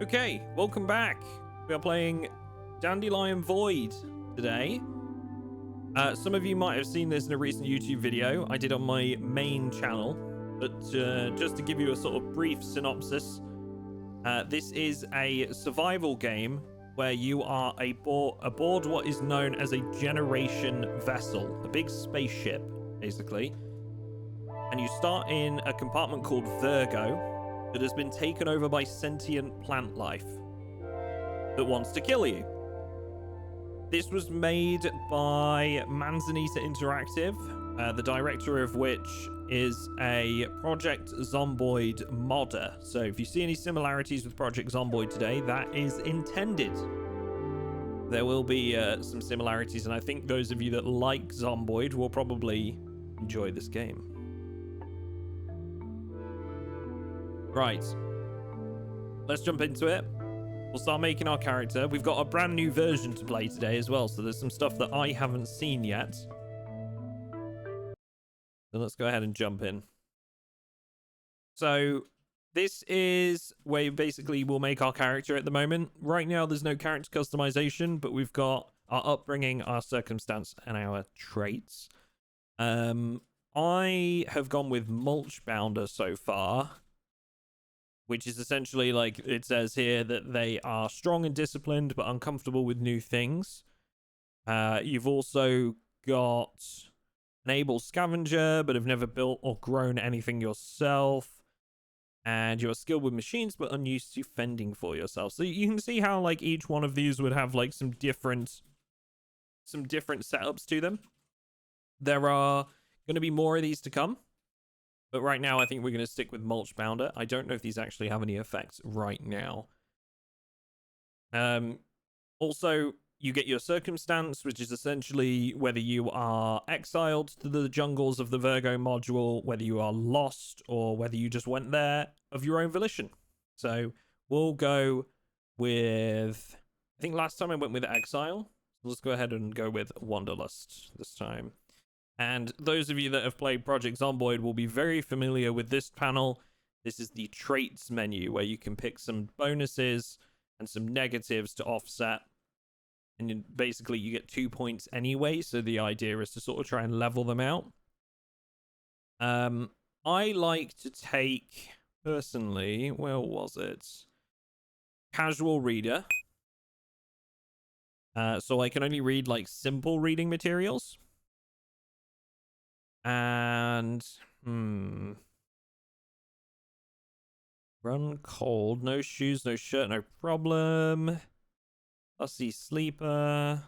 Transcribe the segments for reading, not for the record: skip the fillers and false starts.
Okay, welcome back. We are playing Dandelion Void today. Some of you might have seen this in a recent YouTube video I did on my main channel, but just to give you a sort of brief synopsis, this is a survival game where you are aboard what is known as a generation vessel, a big spaceship, basically. And you start in a compartment called Virgo that has been taken over by sentient plant life that wants to kill you. This was made by Manzanita Interactive, the director of which is a Project Zomboid modder. So if you see any similarities with Project Zomboid today, that is intended. There will be some similarities, and I think those of you that like Zomboid will probably enjoy this game. Right, let's jump into it. We'll start making our character. We've got a brand new version to play today as well, so there's some stuff that I haven't seen yet. So let's go ahead and jump in. So this is where basically we'll make our character at the moment. Right now there's no character customization, but we've got our upbringing, our circumstance, and our traits. I have gone with Mulch Bounder so far, which is essentially, like it says here, that they are strong and disciplined but uncomfortable with new things. You've also got an able scavenger but have never built or grown anything yourself. And you're skilled with machines but unused to fending for yourself. So you can see how like each one of these would have like some different setups to them. There are going to be more of these to come. But right now, I think we're going to stick with Mulch Bounder. I don't know if these actually have any effects right now. Also, you get your circumstance, which is essentially whether you are exiled to the jungles of the Virgo module, whether you are lost, or whether you just went there of your own volition. So we'll go with... I think last time I went with Exile. So let's go ahead and go with Wanderlust this time. And those of you that have played Project Zomboid will be very familiar with this panel. This is the traits menu where you can pick some bonuses and some negatives to offset. And basically you get 2 points anyway. So the idea is to sort of try and level them out. I like to take, personally, where was it? Casual reader. So I can only read like simple reading materials. And run cold, no shoes, no shirt, no problem. Fussy sleeper.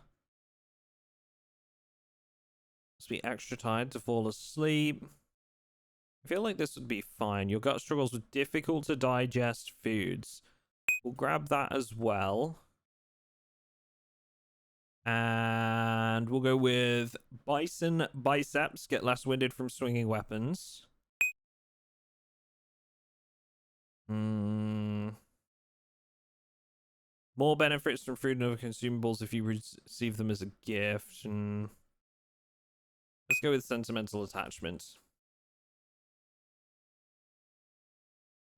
Must be extra tired to fall asleep. I feel like this would be fine. Your gut struggles with difficult to digest foods. We'll grab that as well. And we'll go with Bison Biceps. Get less winded from swinging weapons. More benefits from food and other consumables if you receive them as a gift. Let's go with Sentimental Attachment.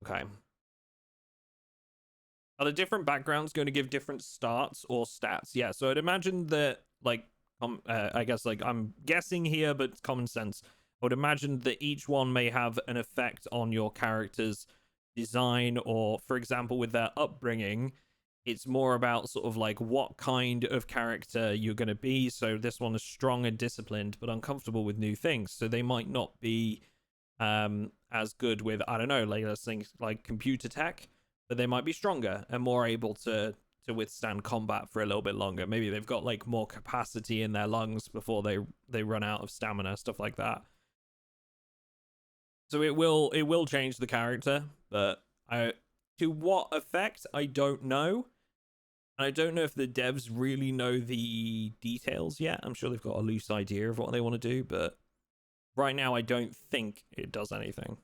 Okay. Are the different backgrounds going to give different starts or stats? Yeah, so I'd imagine that, like, I guess, like, I'm guessing here, but it's common sense. I would imagine that each one may have an effect on your character's design, or, for example, with their upbringing, it's more about sort of, like, what kind of character you're going to be. So this one is strong and disciplined, but uncomfortable with new things. So they might not be as good with, I don't know, like, let's think, like, computer tech. But they might be stronger and more able to withstand combat for a little bit longer. Maybe they've got like more capacity in their lungs before they run out of stamina, stuff like that. So it will change the character, but to what effect, I don't know. And I don't know if the devs really know the details yet. I'm sure they've got a loose idea of what they want to do, but right now I don't think it does anything.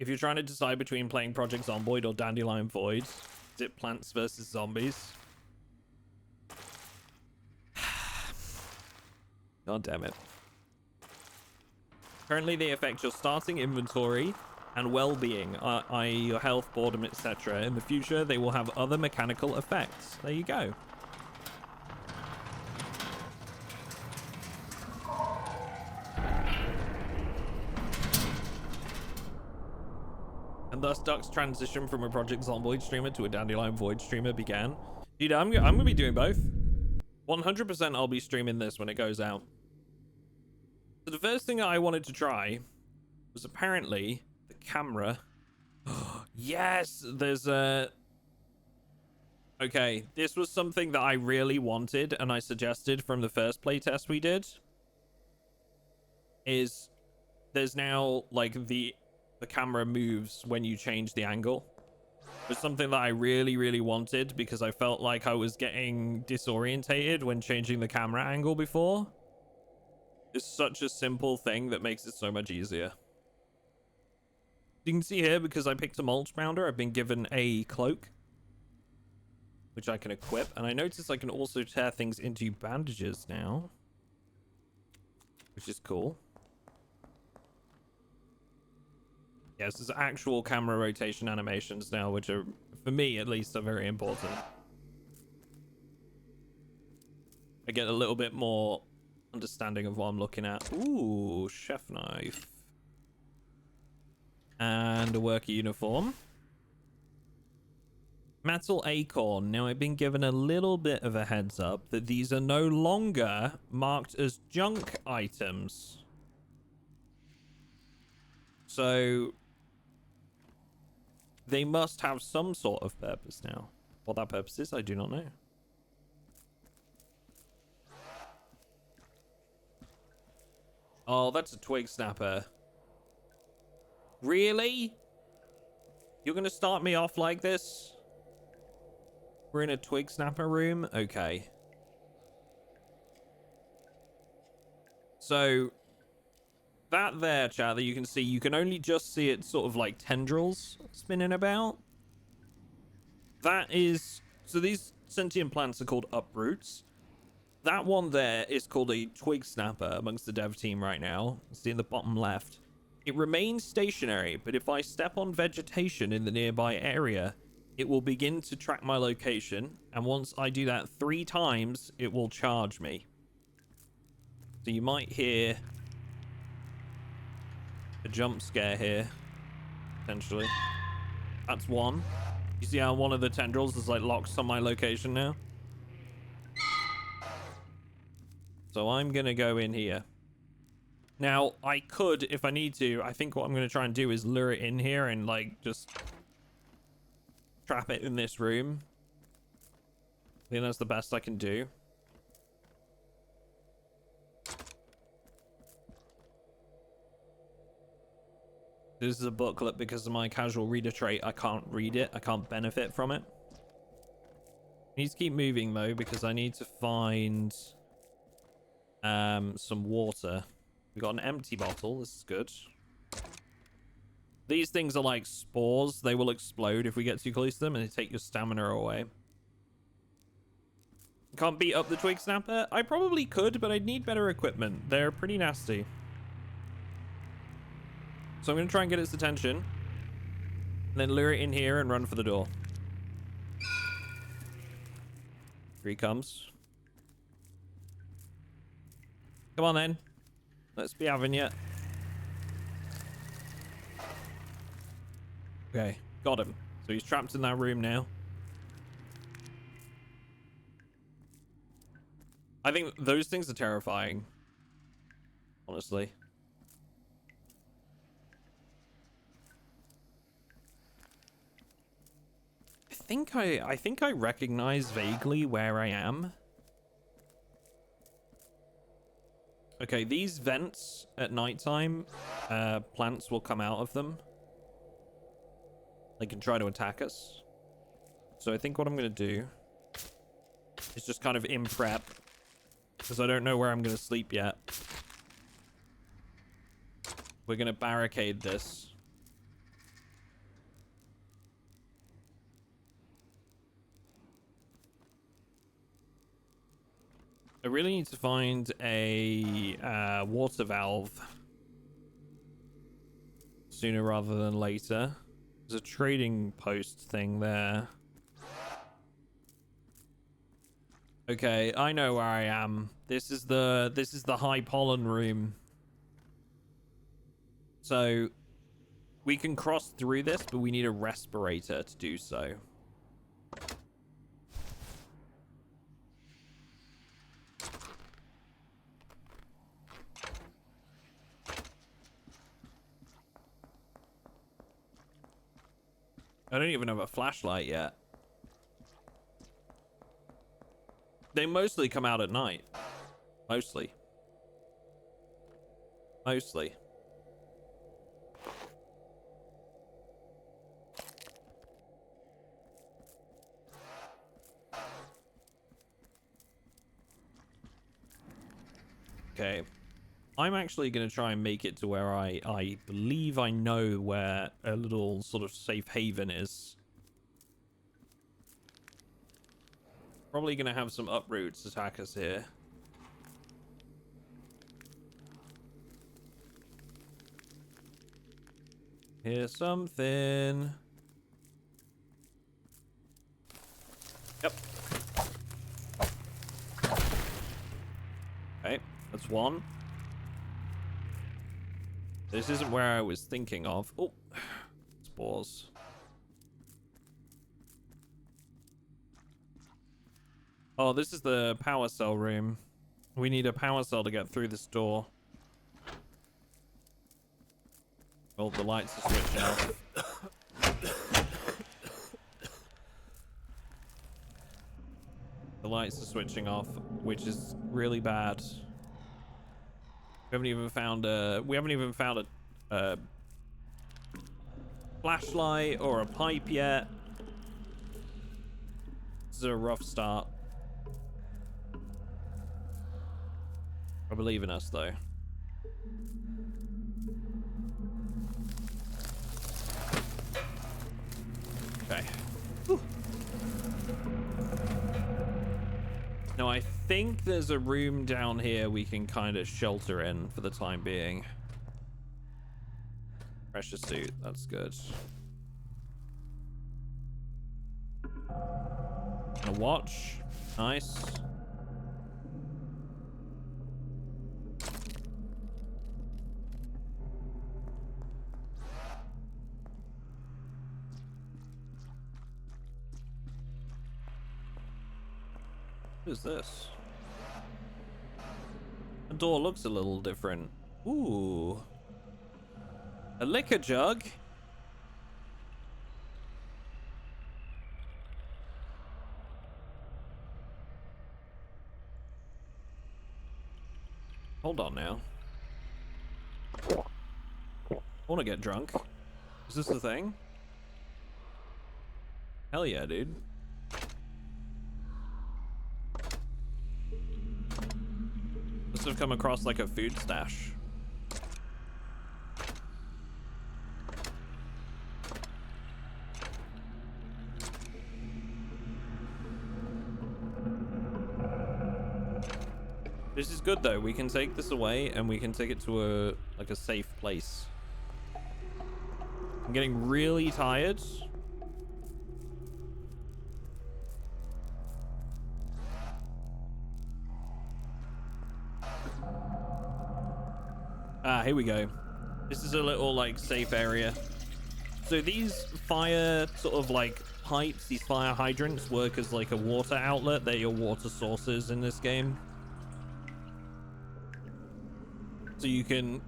If you're trying to decide between playing Project Zomboid or Dandelion Void, is it plants versus zombies? God damn it. Currently, they affect your starting inventory and well-being, i.e. your health, boredom, etc. In the future, they will have other mechanical effects. There you go. And thus, Duck's transition from a Project Zomboid streamer to a Dandelion Void streamer began. Dude, I'm gonna be doing both. 100% I'll be streaming this when it goes out. So the first thing I wanted to try was apparently the camera. Yes, there's a... Okay, this was something that I really wanted and I suggested from the first playtest we did. Is there's now like the camera moves when you change the angle. It was something that I really wanted because I felt like I was getting disorientated when changing the camera angle before. It's such a simple thing that makes it so much easier. You can see here, because I picked a mulch bounder, I've been given a cloak, which I can equip. And I notice I can also tear things into bandages now, which is cool. Yes, there's actual camera rotation animations now, which are, for me at least, are very important. I get a little bit more understanding of what I'm looking at. Ooh, chef knife. And a worker uniform. Metal acorn. Now, I've been given a little bit of a heads up that these are no longer marked as junk items. So they must have some sort of purpose now. What that purpose is, I do not know. Oh, that's a twig snapper. Really? You're gonna start me off like this? We're in a twig snapper room? Okay. So, that there, chat, that you can see, you can only just see it sort of like tendrils spinning about. That is... So these sentient plants are called uproots. That one there is called a twig snapper amongst the dev team right now. See in the bottom left. It remains stationary, but if I step on vegetation in the nearby area, it will begin to track my location. And once I do that 3 times, it will charge me. So you might hear a jump scare here, potentially. That's one. You see how one of the tendrils is like locked on my location now? So I'm going to go in here. Now, I could, if I need to, I think what I'm going to try and do is lure it in here and, like, just trap it in this room. I think that's the best I can do. This is a booklet because of my casual reader trait. I can't read it. I can't benefit from it. I need to keep moving, though, because I need to find some water. We got an empty bottle. This is good. These things are like spores. They will explode if we get too close to them, and they take your stamina away. Can't beat up the twig snapper? I probably could, but I'd need better equipment. They're pretty nasty. So I'm going to try and get its attention. And then lure it in here and run for the door. Here he comes. Come on, then. Let's be having you. Okay, got him. So he's trapped in that room now. I think those things are terrifying. Honestly. I think I recognize vaguely where I am. Okay, these vents at nighttime, plants will come out of them. They can try to attack us. So I think what I'm going to do is just kind of in prep, because I don't know where I'm going to sleep yet. We're going to barricade this. I really need to find a water valve. sooner rather than later. There's a trading post thing there. Okay, I know where I am. This is the high pollen room. So we can cross through this, but we need a respirator to do so. I don't even have a flashlight yet. They mostly come out at night. Mostly. Mostly. Okay. I'm actually going to try and make it to where I believe I know where a little sort of safe haven is. Probably going to have some uproots attack us here. Here's something. Yep. Okay, that's one. This isn't where I was thinking of. Oh, spores. Oh, this is the power cell room. We need a power cell to get through this door. Oh, the lights are switching off. The lights are switching off, which is really bad. We haven't even found a flashlight or a pipe yet. This is a rough start. I believe in us, though. Okay. Whew. Now, I think there's a room down here we can kind of shelter in for the time being. Pressure suit, that's good. And a watch. Nice. What is this? The door looks a little different. Ooh. A liquor jug? Hold on now. I want to get drunk. Is this the thing? Hell yeah, dude. Must have come across like a food stash. This is good though. We can take this away and we can take it to a safe place. I'm getting really tired. Ah, here we go. This is a little like safe area. So these fire sort of like pipes, these fire hydrants work as like a water outlet. They're your water sources in this game. So you can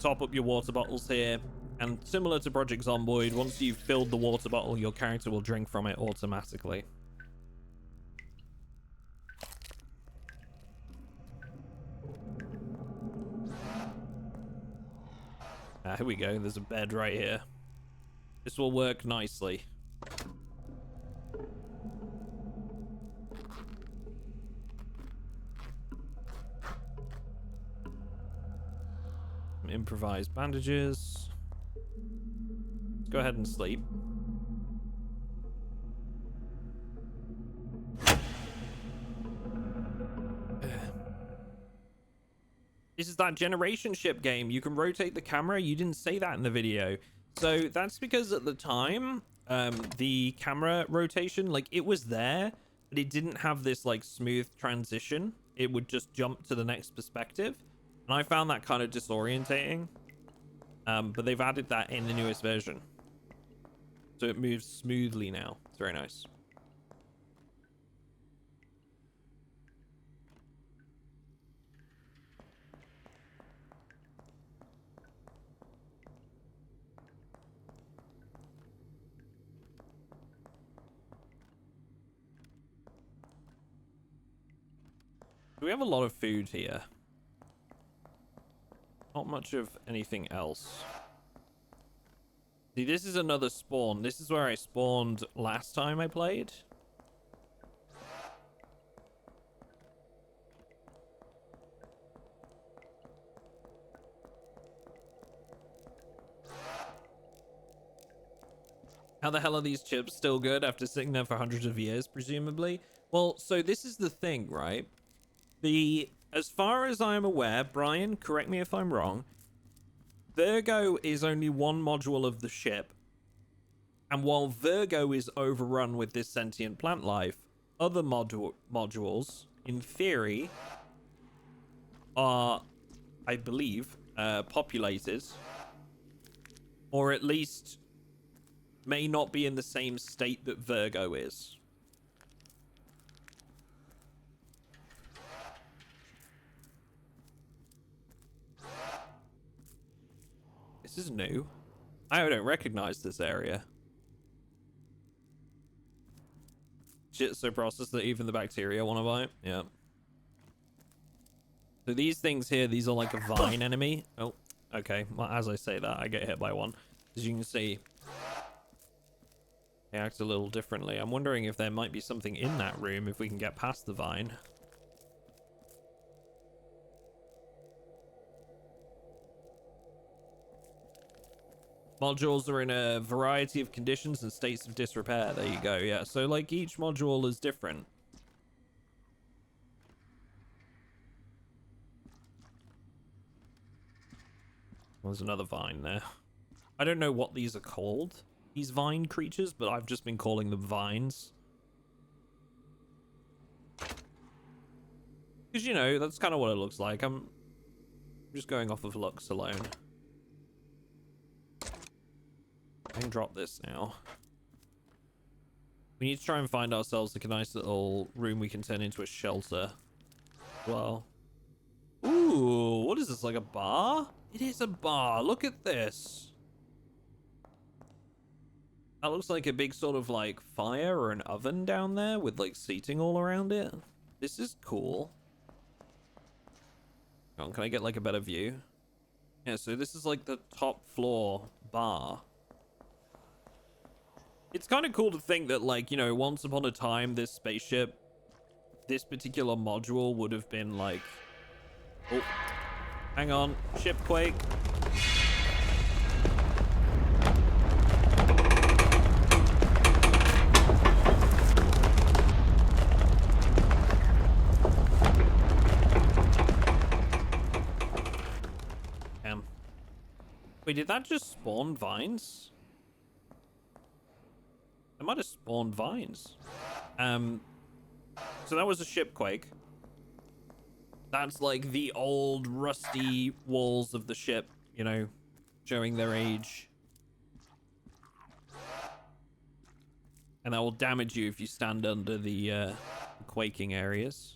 top up your water bottles here, and similar to Project Zomboid, once you've filled the water bottle, your character will drink from it automatically. Ah, here we go. There's a bed right here. This will work nicely. Some improvised bandages. Let's go ahead and sleep. This is that generation ship game. You can rotate the camera. You didn't say that in the video. So that's because at the time, the camera rotation, like it was there, but it didn't have this like smooth transition. It would just jump to the next perspective. And I found that kind of disorientating. But they've added that in the newest version. So it moves smoothly now. It's very nice. We have a lot of food here. Not much of anything else. See, this is another spawn. This is where I spawned last time I played. How the hell are these chips still good after sitting there for hundreds of years, presumably? Well, so this is the thing, right? As far as I'm aware, Brian, correct me if I'm wrong, Virgo is only one module of the ship. And while Virgo is overrun with this sentient plant life, other modules, in theory, are, I believe, populated. Or at least may not be in the same state that Virgo is. This is new. I don't recognize this area. Shit's so processed that even the bacteria want to bite. Yeah. So these things here, these are like a vine enemy. Oh, okay. Well, as I say that, I get hit by one. As you can see, they act a little differently. I'm wondering if there might be something in that room if we can get past the vine. Modules are in a variety of conditions and states of disrepair. There you go. Yeah, so like each module is different. There's another vine there. I don't know what these are called, these vine creatures, but I've just been calling them vines. Because, you know, that's kind of what it looks like. I'm just going off of looks alone. I can drop this now. We need to try and find ourselves like a nice little room we can turn into a shelter. Well. Ooh, what is this, like a bar? It is a bar. Look at this. That looks like a big sort of like fire or an oven down there with like seating all around it. This is cool. Hang on, can I get like a better view? Yeah, so this is like the top floor bar. It's kind of cool to think that, like, you know, once upon a time, this spaceship, this particular module would have been like... Oh, hang on. Shipquake. Damn. Wait, did that just spawn vines? I might have spawned vines. So that was a shipquake. That's like the old rusty walls of the ship, you know, showing their age. And that will damage you if you stand under the quaking areas.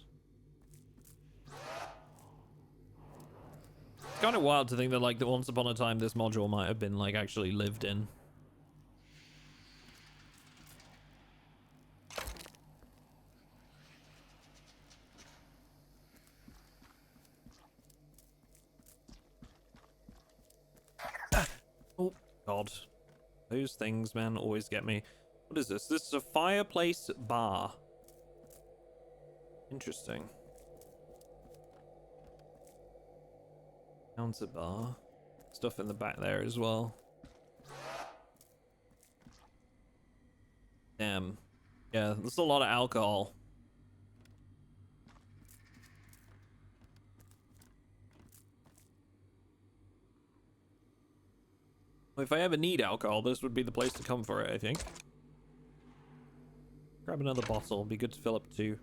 It's kind of wild to think that, like, that once upon a time this module might have been, like, actually lived in. Oh, God. Those things, man, always get me. What is this? This is a fireplace bar. Interesting. Counter bar. Stuff in the back there as well. Damn. Yeah, there's a lot of alcohol. If I ever need alcohol, this would be the place to come for it, I think. Grab another bottle. Be good to fill up too.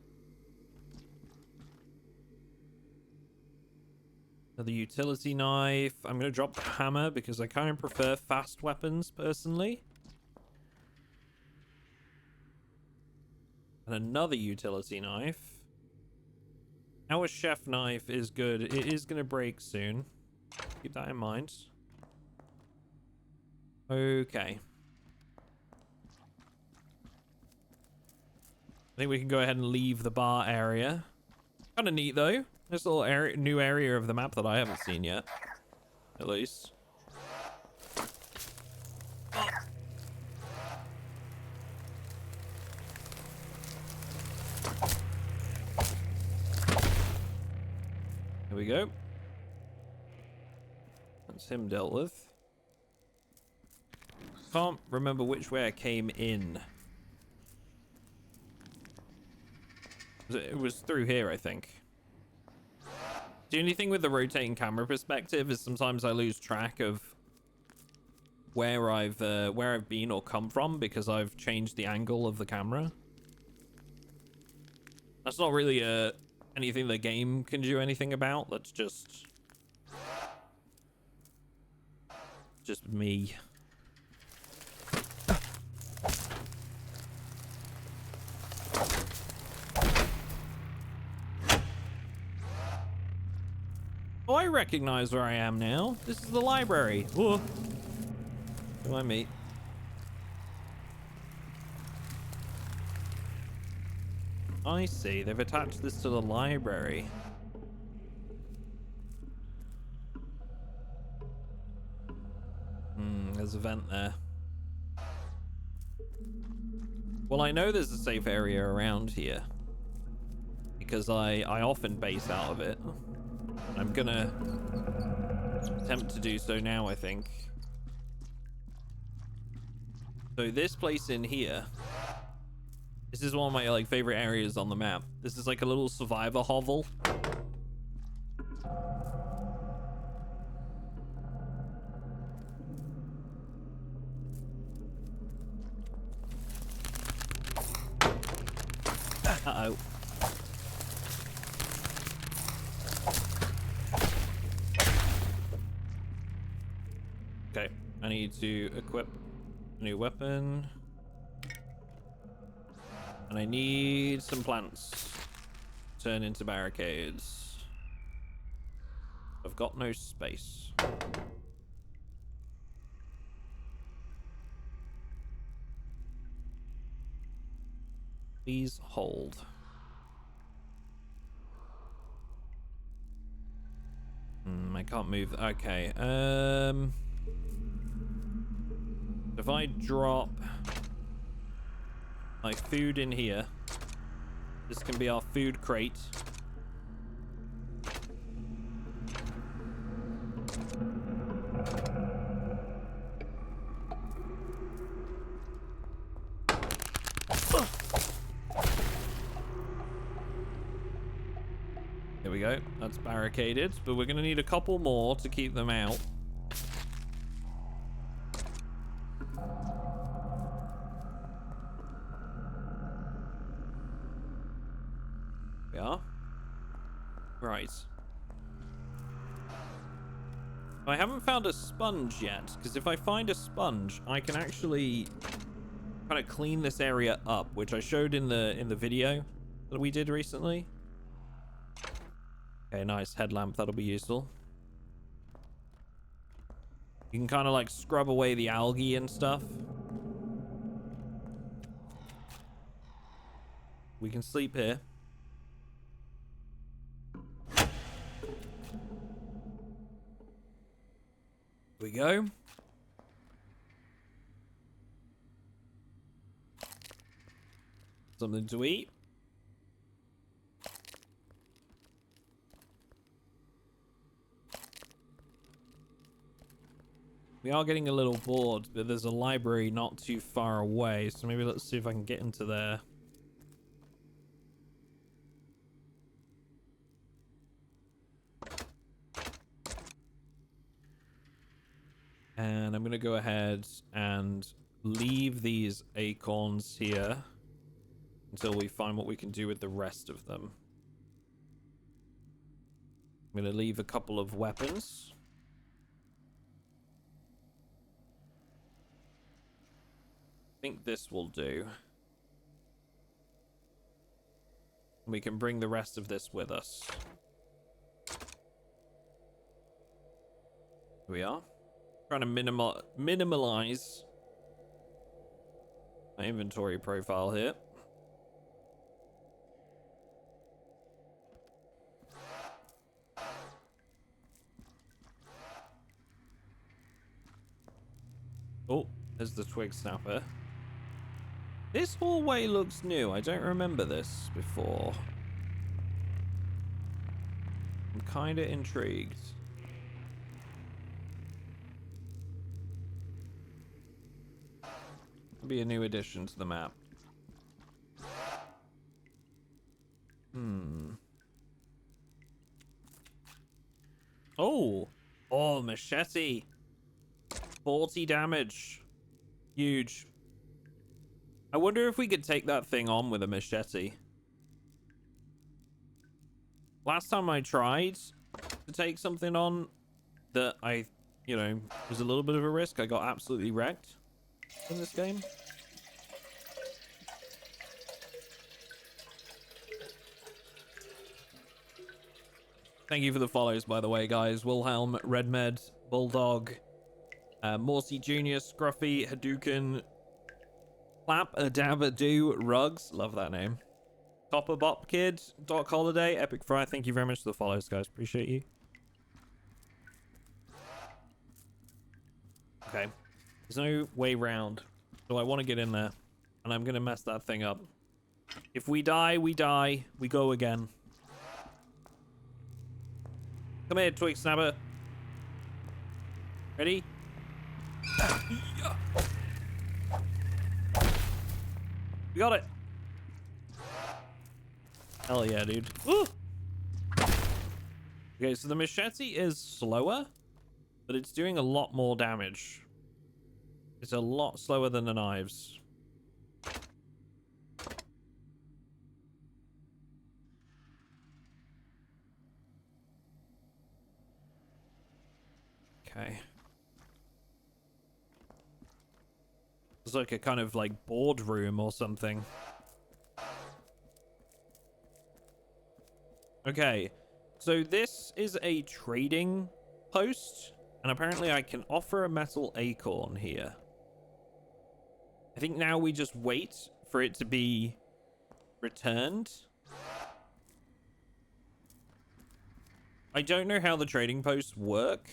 Another utility knife. I'm going to drop the hammer because I kind of prefer fast weapons, personally. And another utility knife. Our chef knife is good. It is going to break soon. Keep that in mind. Okay. I think we can go ahead and leave the bar area. Kind of neat, though. This little area, new area of the map that I haven't seen yet. At least. Oh. Here we go. That's him dealt with. Can't remember which way I came in. It was through here, I think. The only thing with the rotating camera perspective is sometimes I lose track of where I've been or come from because I've changed the angle of the camera. That's not really anything the game can do anything about. That's just me. Oh, I recognize where I am now. This is the library. Whoa. Who I meet? I see. They've attached this to the library. There's a vent there. Well, I know there's a safe area around here because I often base out of it. I'm gonna attempt to do so now, I think. So this place in here, this is one of my like favorite areas on the map. This is like a little survivor hovel. Uh-oh. Okay, I need to equip a new weapon. And I need some plants. Turn into barricades. I've got no space. Please hold. I can't move. Okay. If I drop my food in here, this can be our food crate. There we go. That's barricaded, but we're going to need a couple more to keep them out. We are. Right. I haven't found a sponge yet, because if I find a sponge, I can actually kind of clean this area up, which I showed in the video that we did recently. Okay, nice headlamp. That'll be useful. You can kind of like scrub away the algae and stuff. We can sleep here. Here we go. Something to eat. We are getting a little bored, but there's a library not too far away, so maybe let's see if I can get into there. And I'm going to go ahead and leave these acorns here until we find what we can do with the rest of them. I'm going to leave a couple of weapons. I think this will do. We can bring the rest of this with us. Here we are. Trying to minimalize my inventory profile here. Oh, there's the twig snapper. This hallway looks new. I don't remember this before. I'm kind of intrigued. Be a new addition to the map. Oh, machete. 40 damage. Huge. I wonder if we could take that thing on with a machete. Last time I tried to take something on that I, was a little bit of a risk, I got absolutely wrecked in this game. Thank you for the follows, by the way, guys. Wilhelm, Redmed, Bulldog, Morsey Jr., Scruffy, Hadouken, Clap, Adabadoo, Rugs. Love that name. Copper Bop Kid, Doc Holiday, Epic Fry. Thank you very much for the follows, guys. Appreciate you. Okay. There's no way round. So I want to get in there. And I'm going to mess that thing up. If we die, we die. We go again. Come here, Twig Snapper. Ready? We got it. Hell yeah, dude. Woo! Okay, so the machete is slower, but it's doing a lot more damage. It's a lot slower than the knives. Okay. It's like a kind of like boardroom or something. Okay. So this is a trading post, and apparently I can offer a metal acorn here. I think now we just wait for it to be returned. I don't know how the trading posts work.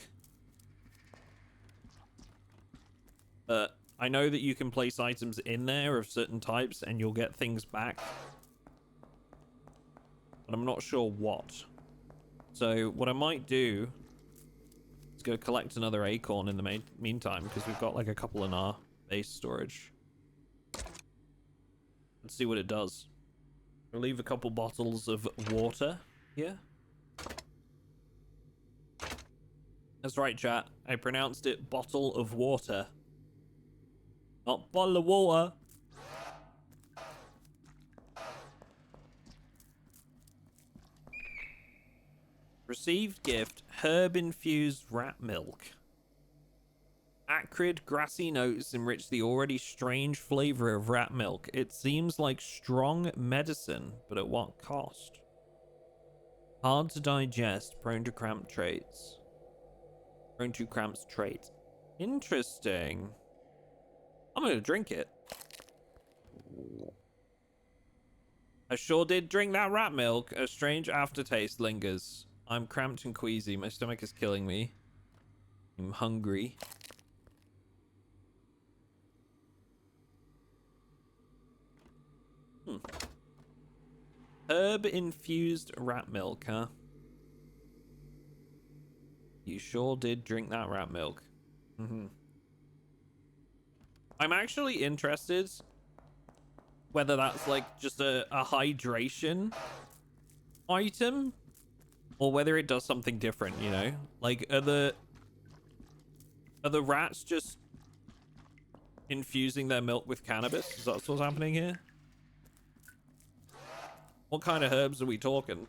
But I know that you can place items in there of certain types and you'll get things back. But I'm not sure what. So what I might do is go collect another acorn in the meantime, because we've got like a couple in our base storage. Let's see what it does. I'll leave a couple bottles of water here. That's right, chat. I pronounced it bottle of water. Not bottle of water. Received gift, herb-infused rat milk. Acrid, grassy notes enrich the already strange flavor of rat milk. It seems like strong medicine, but at what cost? Hard to digest, prone to cramp traits. Prone to cramps trait. Interesting. I'm gonna drink it. I sure did drink that rat milk. A strange aftertaste lingers. I'm cramped and queasy. My stomach is killing me. I'm hungry. Herb-infused rat milk, huh? You sure did drink that rat milk. I'm actually interested whether that's like just a hydration item or whether it does something different, you know? Like, are the Are the rats just infusing their milk with cannabis? Is that what's happening here? What kind of herbs are we talking?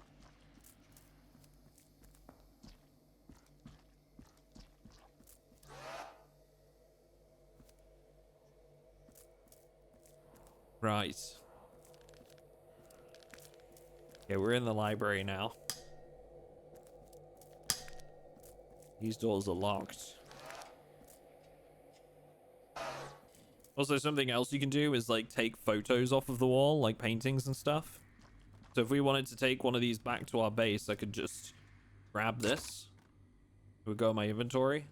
Right. Okay, we're in the library now. These doors are locked. Also, something else you can do is like take photos off of the wall, like paintings and stuff. So if we wanted to take one of these back to our base, I could just grab this. It would go in my inventory.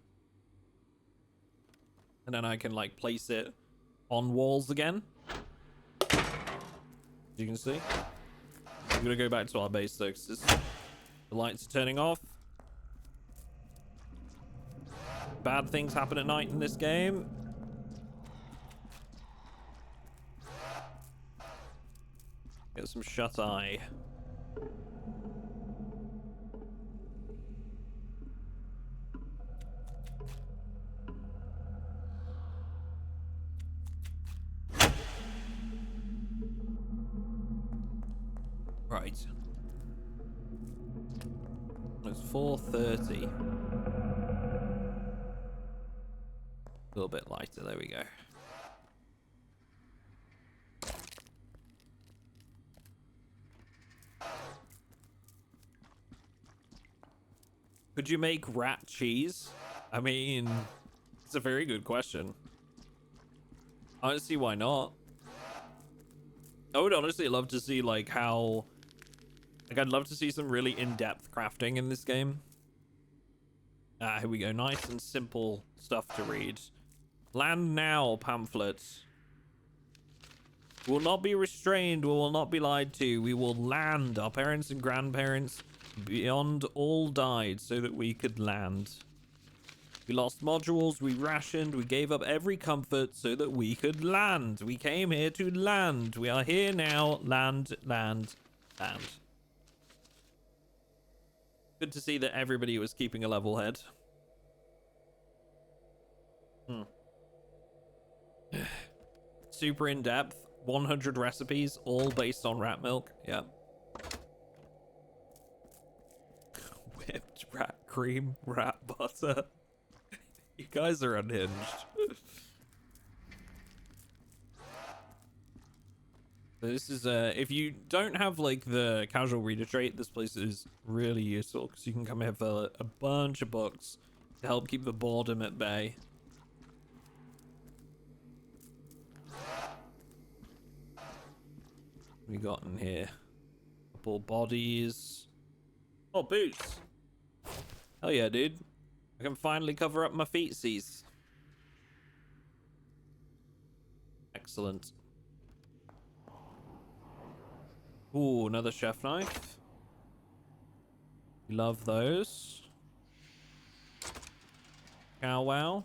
And then I can like place it on walls again. As you can see. I'm gonna go back to our base though, because the lights are turning off. Bad things happen at night in this game. Get some shut eye. Right. It's 4:30. A little bit lighter. There we go. Could you make rat cheese? I mean, it's a very good question. I don't see why not. I would honestly love to see like how, like I'd love to see some really in-depth crafting in this game. Here we go. Nice and simple stuff to read. Land now pamphlets. We will not be restrained. We will not be lied to. We will land. Our parents and grandparents beyond all died so that we could land. We lost modules. We rationed. We gave up every comfort so that we could land. We came here to land. We are here now. Land, land, land. Good to see that everybody was keeping a level head. Super in-depth. 100 recipes, all based on rat milk. Yeah. Whipped rat cream, rat butter. You guys are unhinged. So this is if you don't have like the casual reader trait, this place is really useful because you can come here for a bunch of books to help keep the boredom at bay. We got in here couple bodies. Oh, boots. Hell yeah, dude. I can finally cover up my feetsies. Excellent. Ooh, another chef knife. Love those. Cow wow.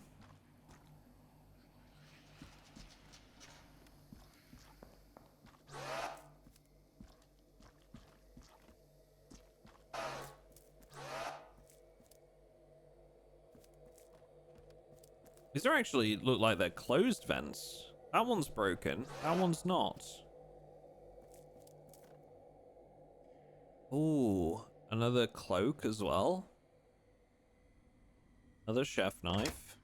These are actually look like they're closed vents. That one's broken. That one's not. Ooh, another cloak as well. Another chef knife.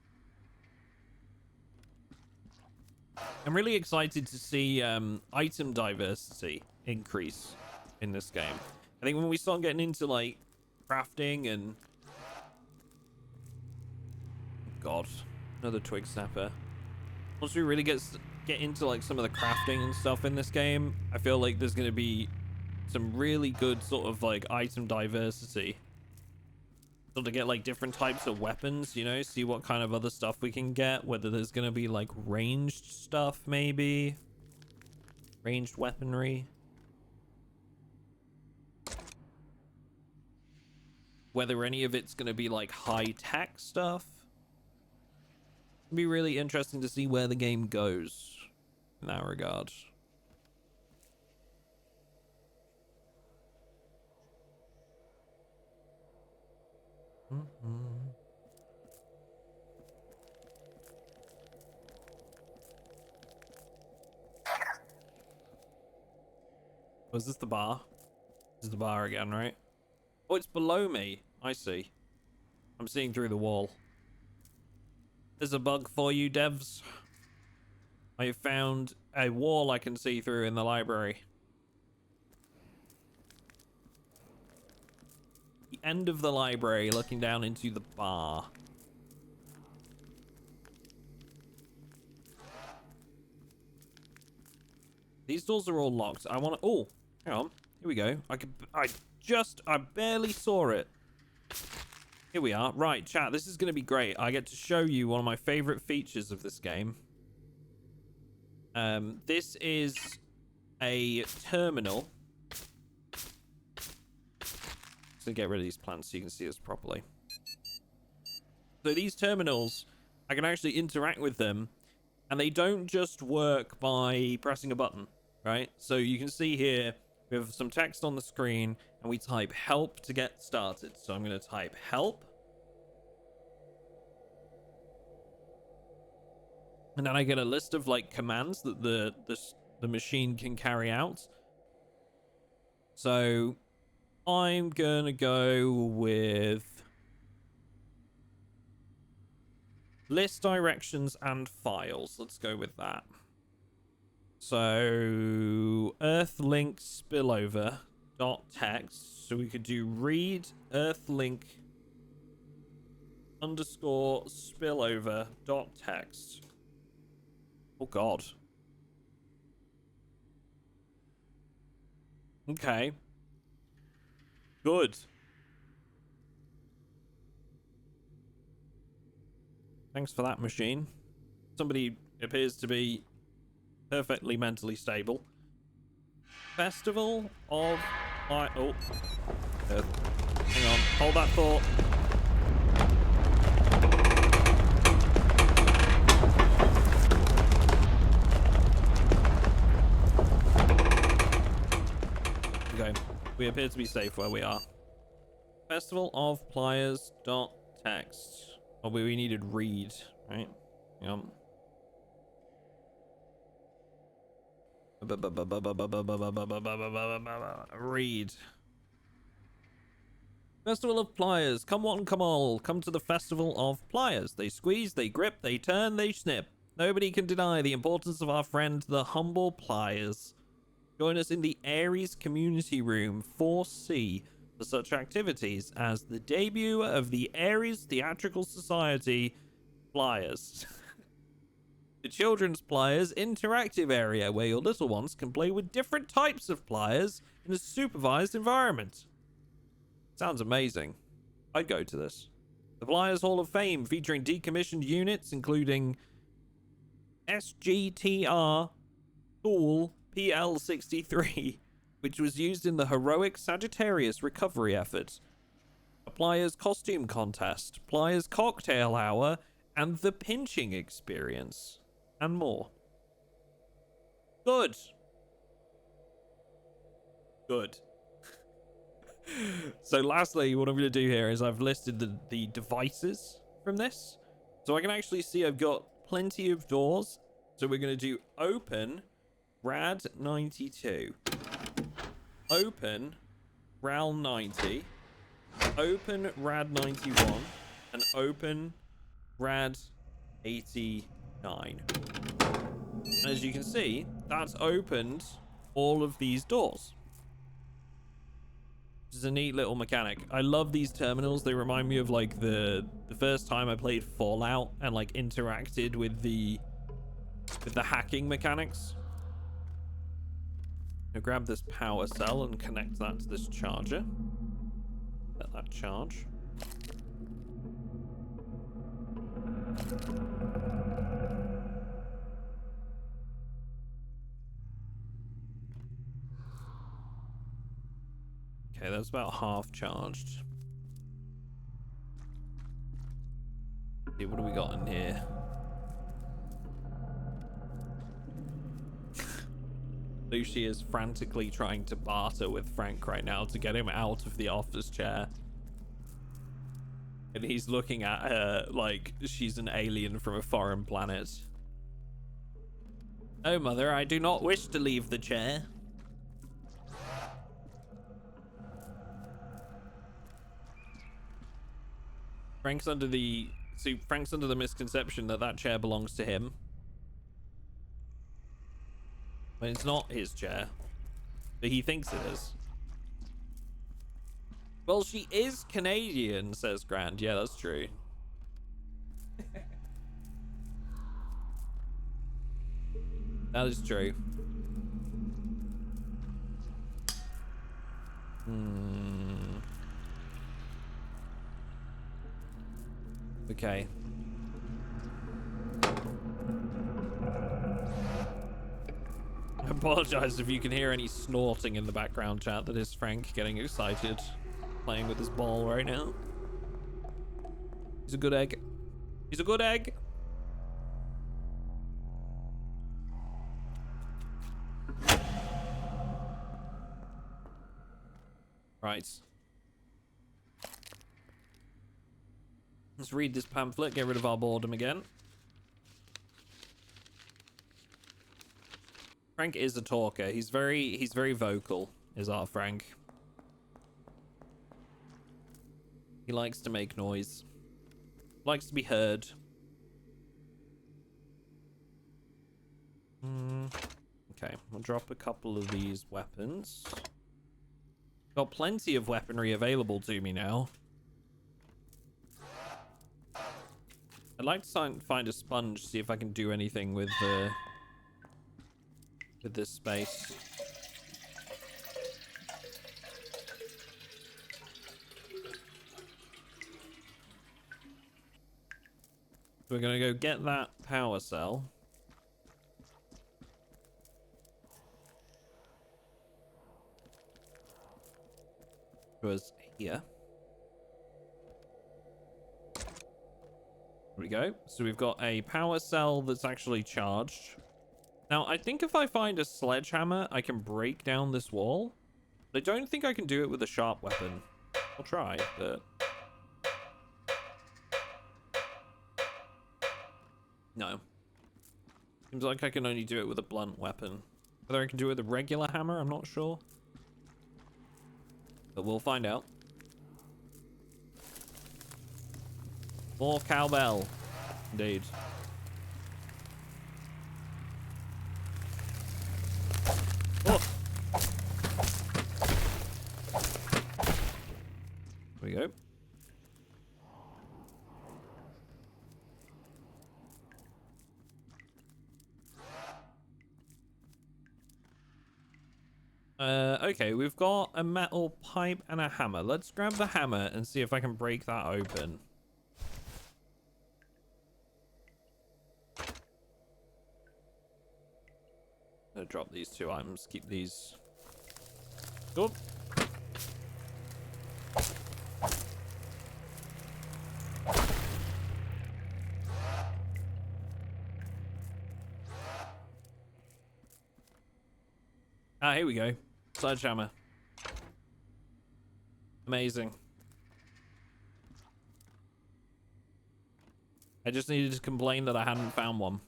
I'm really excited to see item diversity increase in this game. I think when we start getting into like crafting and God, another twig snapper. Once we really get into like some of the crafting and stuff in this game, I feel like there's going to be some really good sort of like item diversity. So to get like different types of weapons, you know, see what kind of other stuff we can get, whether there's going to be like ranged stuff, maybe ranged weaponry, whether any of it's going to be like high-tech stuff. It'd be really interesting to see where the game goes in that regard. Was this the bar? This is the bar again, right? Oh, it's below me. I see. I'm seeing through the wall. There's a bug for you, devs. I found a wall I can see through in the library. The end of the library, looking down into the bar. These doors are all locked. I want to... Oh, hang on. Here we go. I barely saw it. Here we are. Right, chat, this is going to be great. I get to show you one of my favorite features of this game. This is a terminal. So get rid of these plants so you can see us properly. So these terminals, I can actually interact with them, and they don't just work by pressing a button, right? So you can see here, we have some text on the screen, and we type help to get started. So I'm going to type help. And then I get a list of like commands that the machine can carry out. So I'm gonna go with list directions and files. Let's go with that. So earthlink spillover dot text. So we could do read earthlink underscore spillover dot text. Oh god. Okay. Good. Thanks for that, machine. Somebody appears to be perfectly mentally stable. Festival of... Oh. Hang on. Hold that thought. Okay. We appear to be safe where we are. Festival of Pliers dot text. Oh, we needed read, right? Yep. Read. Festival of Pliers. Come one, come all. Come to the Festival of Pliers. They squeeze, they grip, they turn, they snip. Nobody can deny the importance of our friend, the humble Pliers. Join us in the Aries Community Room 4C for such activities as the debut of the Aries Theatrical Society Pliers. The Children's Pliers interactive area where your little ones can play with different types of pliers in a supervised environment. Sounds amazing. I'd go to this. The Pliers Hall of Fame featuring decommissioned units including SGTR Tool PL63, which was used in the heroic Sagittarius recovery effort, a Pliers costume contest, Pliers cocktail hour, and the pinching experience, and more. Good. Good. So lastly, what I'm going to do here is I've listed the devices from this. So I can actually see I've got plenty of doors. So we're going to do open Rad 92, open Ral 90, open Rad 91, and open Rad 89. And as you can see, that's opened all of these doors. Which is a neat little mechanic. I love these terminals. They remind me of like the first time I played Fallout and like interacted with the hacking mechanics. Now grab this power cell and connect that to this charger. Let that charge. Okay, that's about half charged. See, what do we got in here? Lucy is frantically trying to barter with Frank right now to get him out of the office chair. And he's looking at her like she's an alien from a foreign planet. Oh, mother, I do not wish to leave the chair. Frank's under the misconception that that chair belongs to him. But it's not his chair. But he thinks it is. Well, she is Canadian, says Grand. Yeah, that's true. That is true. Okay. I apologize if you can hear any snorting in the background, chat. That is Frank getting excited, playing with his ball right now. He's a good egg. He's a good egg. Right. Let's read this pamphlet, get rid of our boredom again. Frank is a talker. He's very vocal, is our Frank. He likes to make noise. Likes to be heard. Okay, we'll drop a couple of these weapons. Got plenty of weaponry available to me now. I'd like to find a sponge, see if I can do anything with this space. So we're gonna go get that power cell. Was here. There we go. So we've got a power cell that's actually charged. Now, I think if I find a sledgehammer, I can break down this wall. But I don't think I can do it with a sharp weapon. I'll try, but... No. Seems like I can only do it with a blunt weapon. Whether I can do it with a regular hammer, I'm not sure. But we'll find out. More cowbell. Indeed. Oh. There we go. Okay, we've got a metal pipe and a hammer. Let's grab the hammer and see if I can break that open. I'm gonna drop these two items, keep these. Oh. Ah, here we go. Sledgehammer. Amazing. I just needed to complain that I hadn't found one.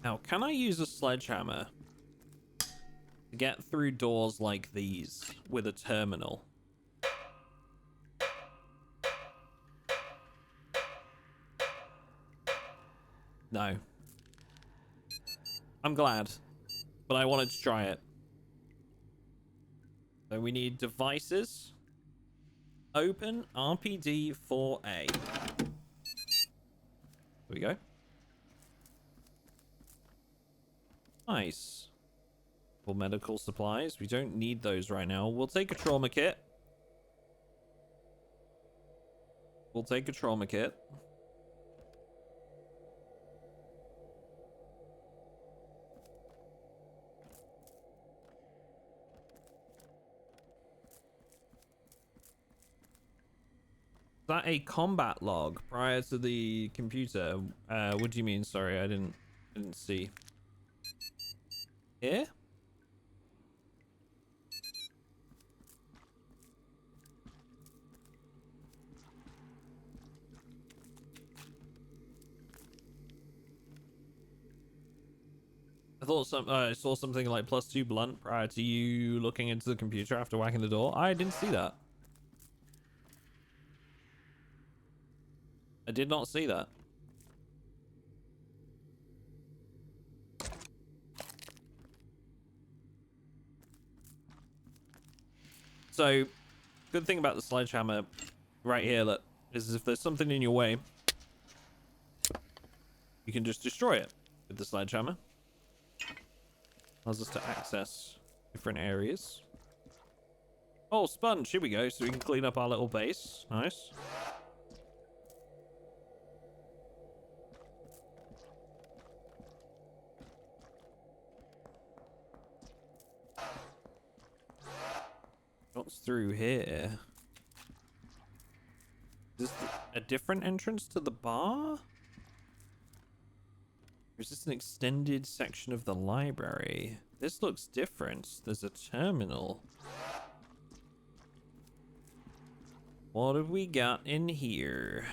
Now, can I use a sledgehammer to get through doors like these with a terminal? No. I'm glad, but I wanted to try it. So we need devices. Open RPD 4A. There we go. Nice. For medical supplies. We don't need those right now. We'll take a trauma kit. We'll take a trauma kit. Is that a combat log prior to the computer? What do you mean? Sorry, I didn't see. Here? I I saw something like +2 blunt prior to you looking into the computer after whacking the door. I didn't see that. I did not see that. So, good thing about the sledgehammer right here, look, is if there's something in your way, you can just destroy it with the sledgehammer. Allows us to access different areas. Oh, sponge, here we go, so we can clean up our little base. Nice. What's through here? Is this a different entrance to the bar? Or is this an extended section of the library? This looks different. There's a terminal. What have we got in here?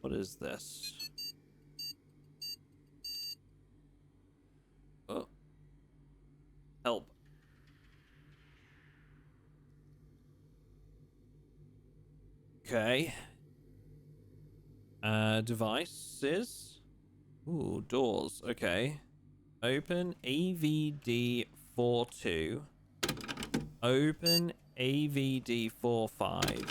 What is this? Oh. Help. Okay. Devices. Ooh, doors. Okay. Open AVD 42. Open AVD 45.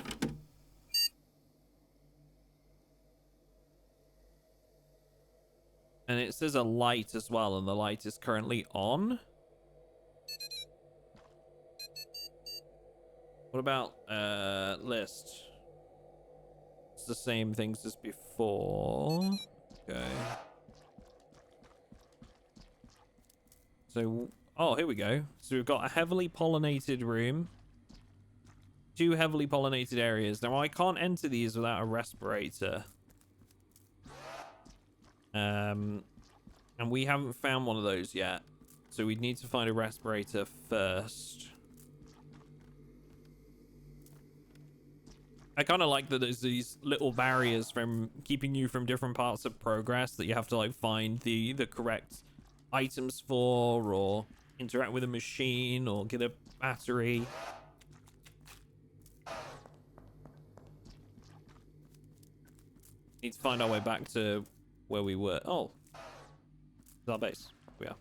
And it says a light as well, and the light is currently on. What about list? It's the same things as before. Okay. So, oh, here we go. So we've got a heavily pollinated room. 2 heavily pollinated areas. Now, I can't enter these without a respirator. And we haven't found one of those yet. So we'd need to find a respirator first. I kind of like that there's these little barriers from keeping you from different parts of progress that you have to like find the correct items for, or interact with a machine, or get a battery. Need to find our way back to where we were. Oh, it's our base. We are.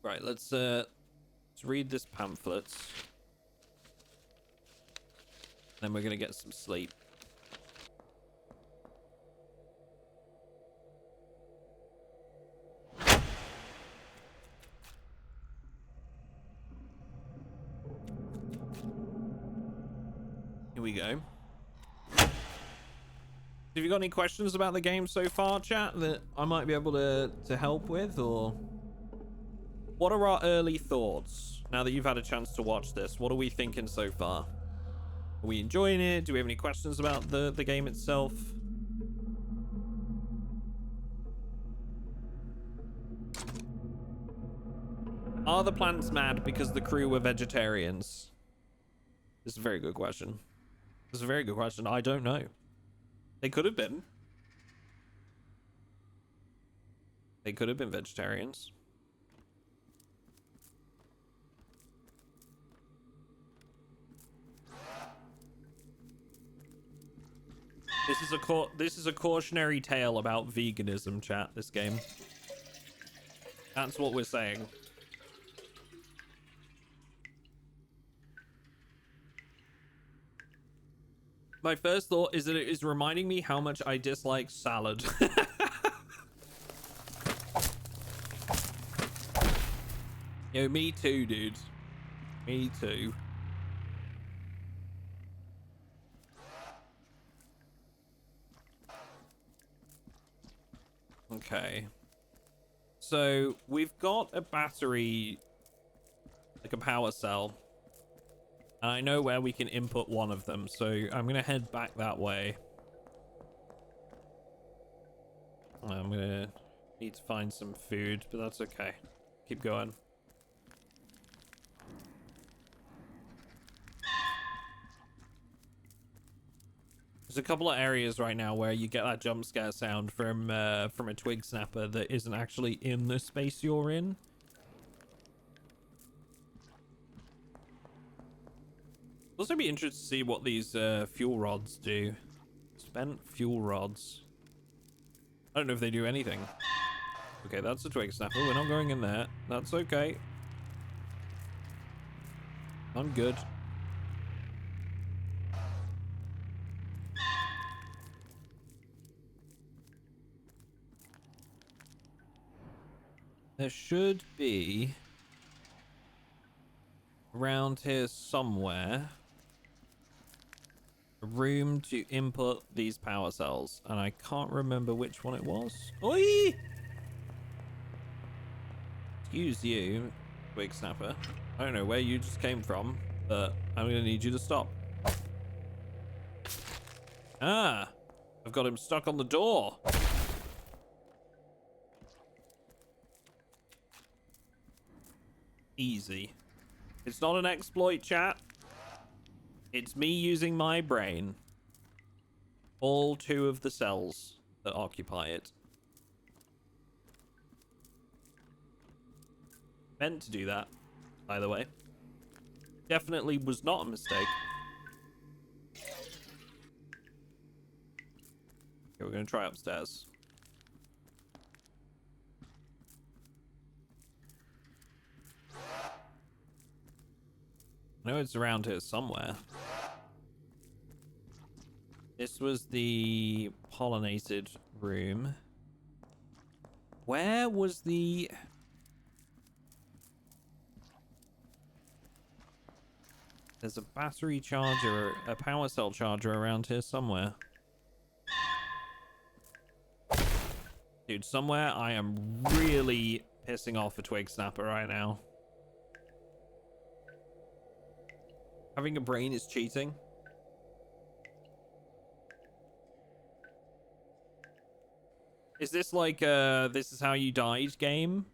Right, let's read this pamphlet. Then we're gonna get some sleep. Here we go. Have you got any questions about the game so far, chat, that I might be able to help with, or what are our early thoughts now that you've had a chance to watch this? What are we thinking so far? Are we enjoying it? Do we have any questions about the game itself? Are the plants mad because the crew were vegetarians? This is a very good question. This is a very good question. I don't know. They could have been. They could have been vegetarians. This is a cautionary tale about veganism, chat, this game. That's what we're saying. My first thought is that it is reminding me how much I dislike salad. Yo, me too, dude. Me too. Okay. So, we've got a battery, like a power cell. And I know where we can input one of them, so I'm gonna head back that way. I'm gonna need to find some food, but that's okay. Keep going. a couple of areas right now where you get that jump scare sound from a twig snapper that isn't actually in the space you're in. Also be interested to see what these fuel rods do. Spent fuel rods. I don't know if they do anything. Okay, that's a twig snapper. We're not going in there. That's okay. I'm good. There should be around here somewhere a room to input these power cells, and I can't remember which one it was. Oi! Excuse you, twig snapper. I don't know where you just came from, but I'm gonna need you to stop. Ah, I've got him stuck on the door. Easy. It's not an exploit, chat. It's me using my brain. All 2 of the cells that occupy it. Meant to do that, by the way. Definitely was not a mistake. Okay, we're gonna try upstairs. I know it's around here somewhere. This was the pollinated room. Where was the... There's a battery charger, a power cell charger around here somewhere. Dude, somewhere I am really pissing off a twig snapper right now. Having a brain is cheating. Is this like this is how you died game?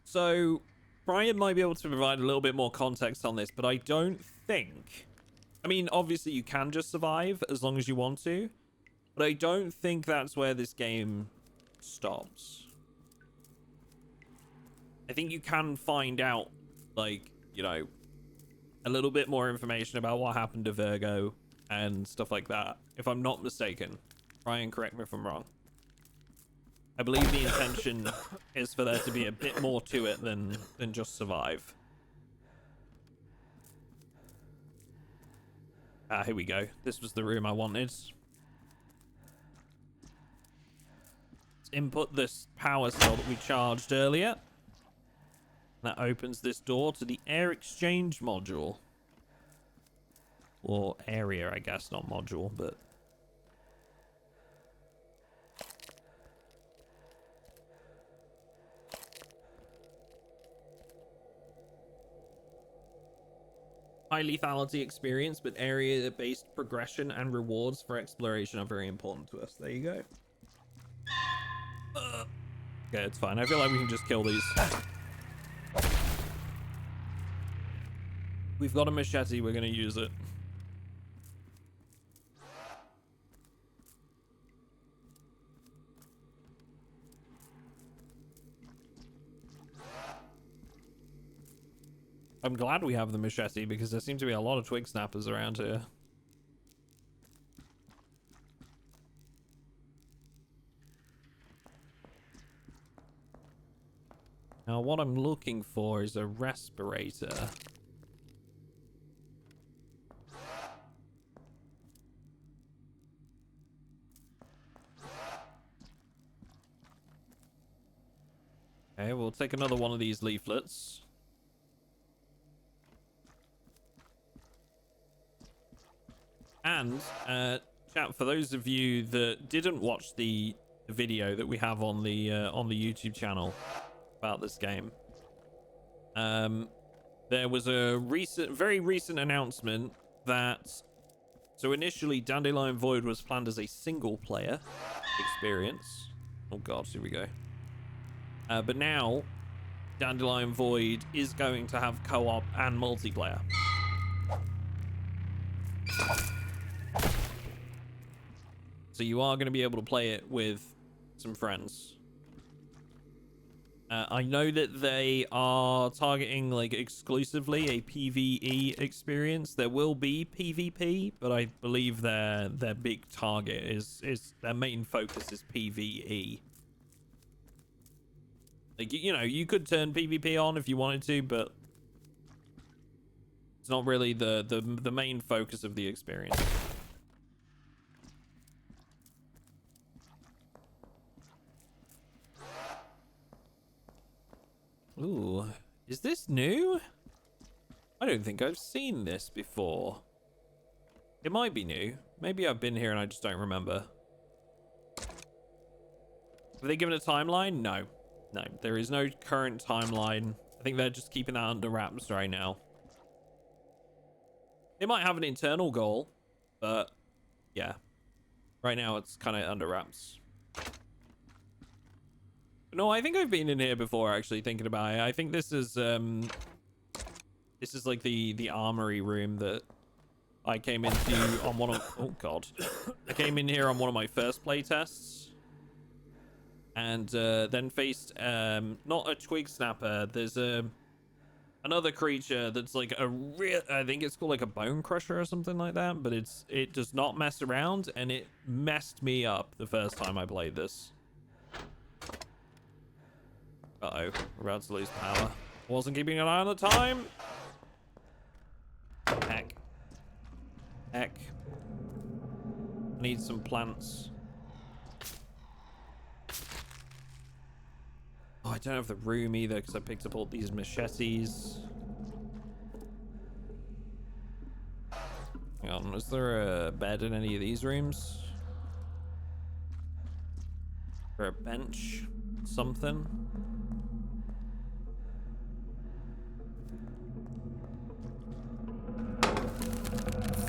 So Brian might be able to provide a little bit more context on this, but I don't think... I mean, obviously you can just survive as long as you want to, but I don't think that's where this game stops. I think you can find out, like, you know, a little bit more information about what happened to Virgo and stuff like that, if I'm not mistaken. Brian, correct me if I'm wrong. I believe the intention is for there to be a bit more to it than just survive. Ah, here we go. This was the room I wanted. Let's input this power cell that we charged earlier. That opens this door to the air exchange module. Or area, I guess, not module, but... High lethality experience, but area-based progression and rewards for exploration are very important to us. There you go. Okay, it's fine. I feel like we can just kill these. We've got a machete. We're going to use it. I'm glad we have the machete because there seem to be a lot of twig snappers around here. Now what I'm looking for is a respirator. Okay, we'll take another one of these leaflets. And, chat, for those of you that didn't watch the video that we have on the YouTube channel about this game, there was a very recent announcement that, so initially Dandelion Void was planned as a single player experience. Oh god, here we go. But now Dandelion Void is going to have co-op and multiplayer. So you are going to be able to play it with some friends. I know that they are targeting like exclusively a PvE experience. There will be PvP, but I believe their big target is their main focus is PvE. Like, you know, you could turn PvP on if you wanted to, but it's not really the main focus of the experience. Ooh, is this new? I don't think I've seen this before. It might be new. Maybe I've been here and I just don't remember. Have they given a timeline? No. No, there is no current timeline. I think they're just keeping that under wraps right now. They might have an internal goal, but yeah. Right now it's kind of under wraps. No, I think I've been in here before, actually, thinking about it. I think this is like the armory room that I came into on one of... Oh, God. I came in here on one of my first playtests. And then faced, not a twig snapper. There's another creature that's like a real... I think it's called like a bone crusher or something like that. But it does not mess around, and it messed me up the first time I played this. Uh-oh, we're about to lose power. Wasn't keeping an eye on the time. Heck. Heck. I need some plants. Oh, I don't have the room either because I picked up all these machetes. Hang on, is there a bed in any of these rooms? Or a bench? Something?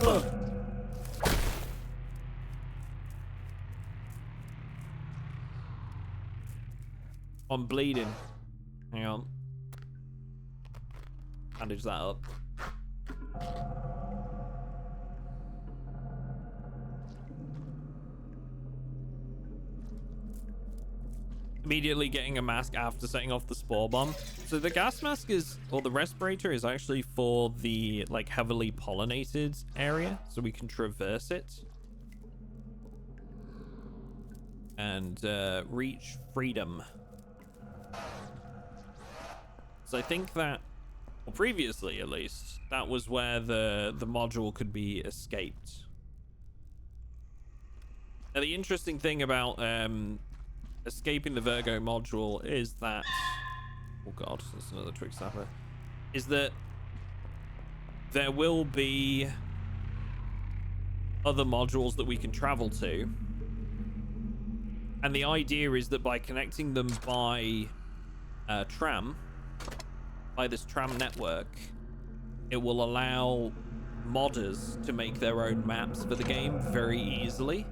Ugh. I'm bleeding. Hang on. Bandage that up. Immediately getting a mask after setting off the spore bomb. So the gas mask is, or the respirator is actually for the like heavily pollinated area, so we can traverse it and reach freedom. So I think that, well, previously at least, that was where the module could be escaped. Now the interesting thing about escaping the Virgo module is that, oh god, there's another twig snapper, is that there will be other modules that we can travel to, and the idea is that by connecting them by Tram, by this Tram network, it will allow modders to make their own maps for the game very easily.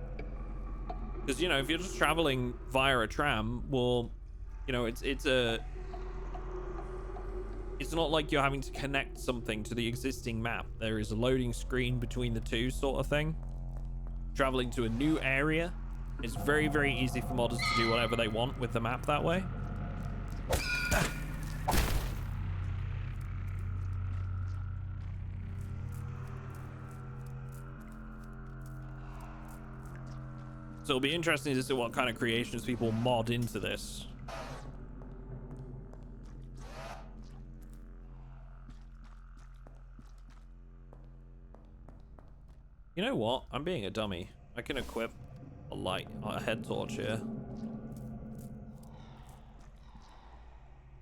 Because, you know, if you're just traveling via a tram, well, you know, it's not like you're having to connect something to the existing map. There is a loading screen between the two, sort of thing. Traveling to a new area, it's very, very easy for modders to do whatever they want with the map that way. So it'll be interesting to see what kind of creations people mod into this. You know what? I'm being a dummy. I can equip a light, a head torch here.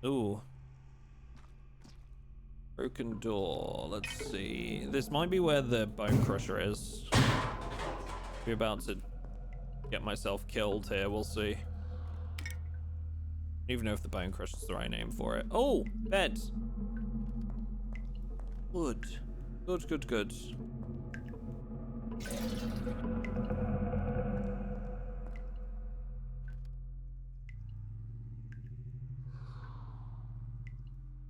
Ooh. Broken door. Let's see. This might be where the bone crusher is. We're about to get myself killed here. We'll see. I don't even know if the bone crusher is the right name for it. Oh, bed. Good. Good, good, good.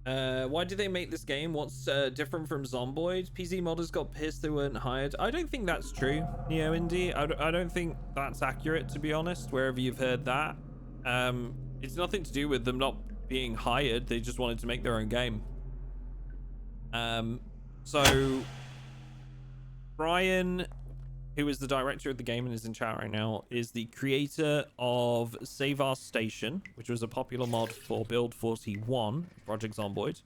Why did they make this game? What's different from Zomboid? PC modders got pissed they weren't hired. I don't think that's true, Neo Indie. I don't think that's accurate, to be honest, wherever you've heard that. It's nothing to do with them not being hired. They just wanted to make their own game. So Brian, who is the director of the game and is in chat right now, is the creator of Save Our Station, which was a popular mod for Build 41, Project Zomboid.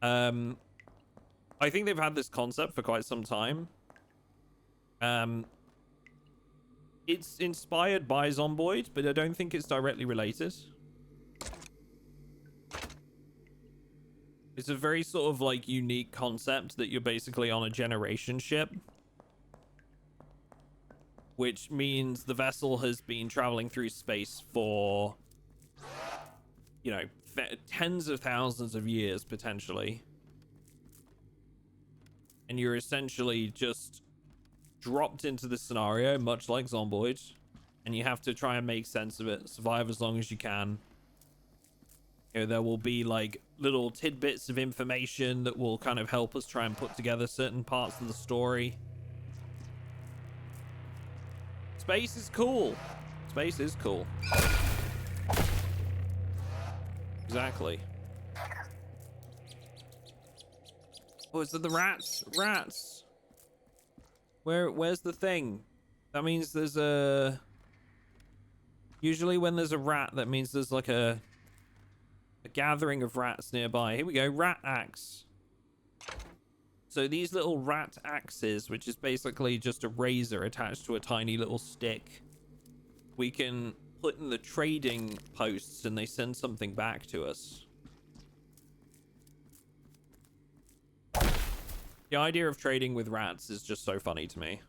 I think they've had this concept for quite some time. It's inspired by Zomboid, but I don't think it's directly related. It's a very sort of like unique concept that you're basically on a generation ship, which means the vessel has been traveling through space for, you know, tens of thousands of years potentially. And you're essentially just dropped into this scenario, much like Zomboid, and you have to try and make sense of it, survive as long as you can. You know, there will be like little tidbits of information that will kind of help us try and put together certain parts of the story. Space is cool. Space is cool. Exactly. Oh, is it the rats? Rats. Where's the thing? That means there's a... Usually when there's a rat, that means there's like a gathering of rats nearby. Here we go, rat axe. So these little rat axes, which is basically just a razor attached to a tiny little stick, we can put in the trading posts and they send something back to us. The idea of trading with rats is just so funny to me.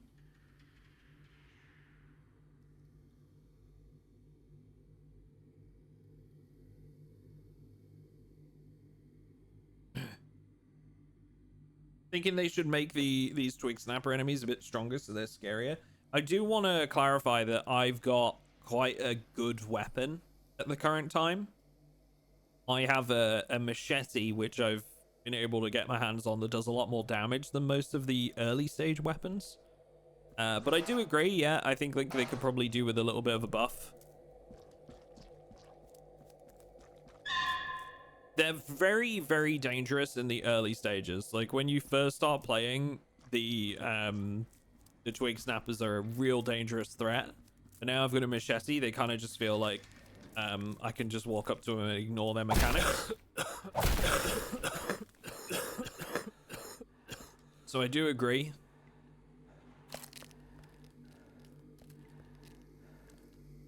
Thinking they should make these twig snapper enemies a bit stronger so they're scarier. I do want to clarify that I've got quite a good weapon at the current time. I have a machete, which I've been able to get my hands on, that does a lot more damage than most of the early stage weapons. But I do agree, yeah, I think they could probably do with a little bit of a buff. They're very, very dangerous in the early stages. Like when you first start playing, the twig snappers are a real dangerous threat. But now I've got a machete, they kind of just feel like I can just walk up to them and ignore their mechanics. So I do agree.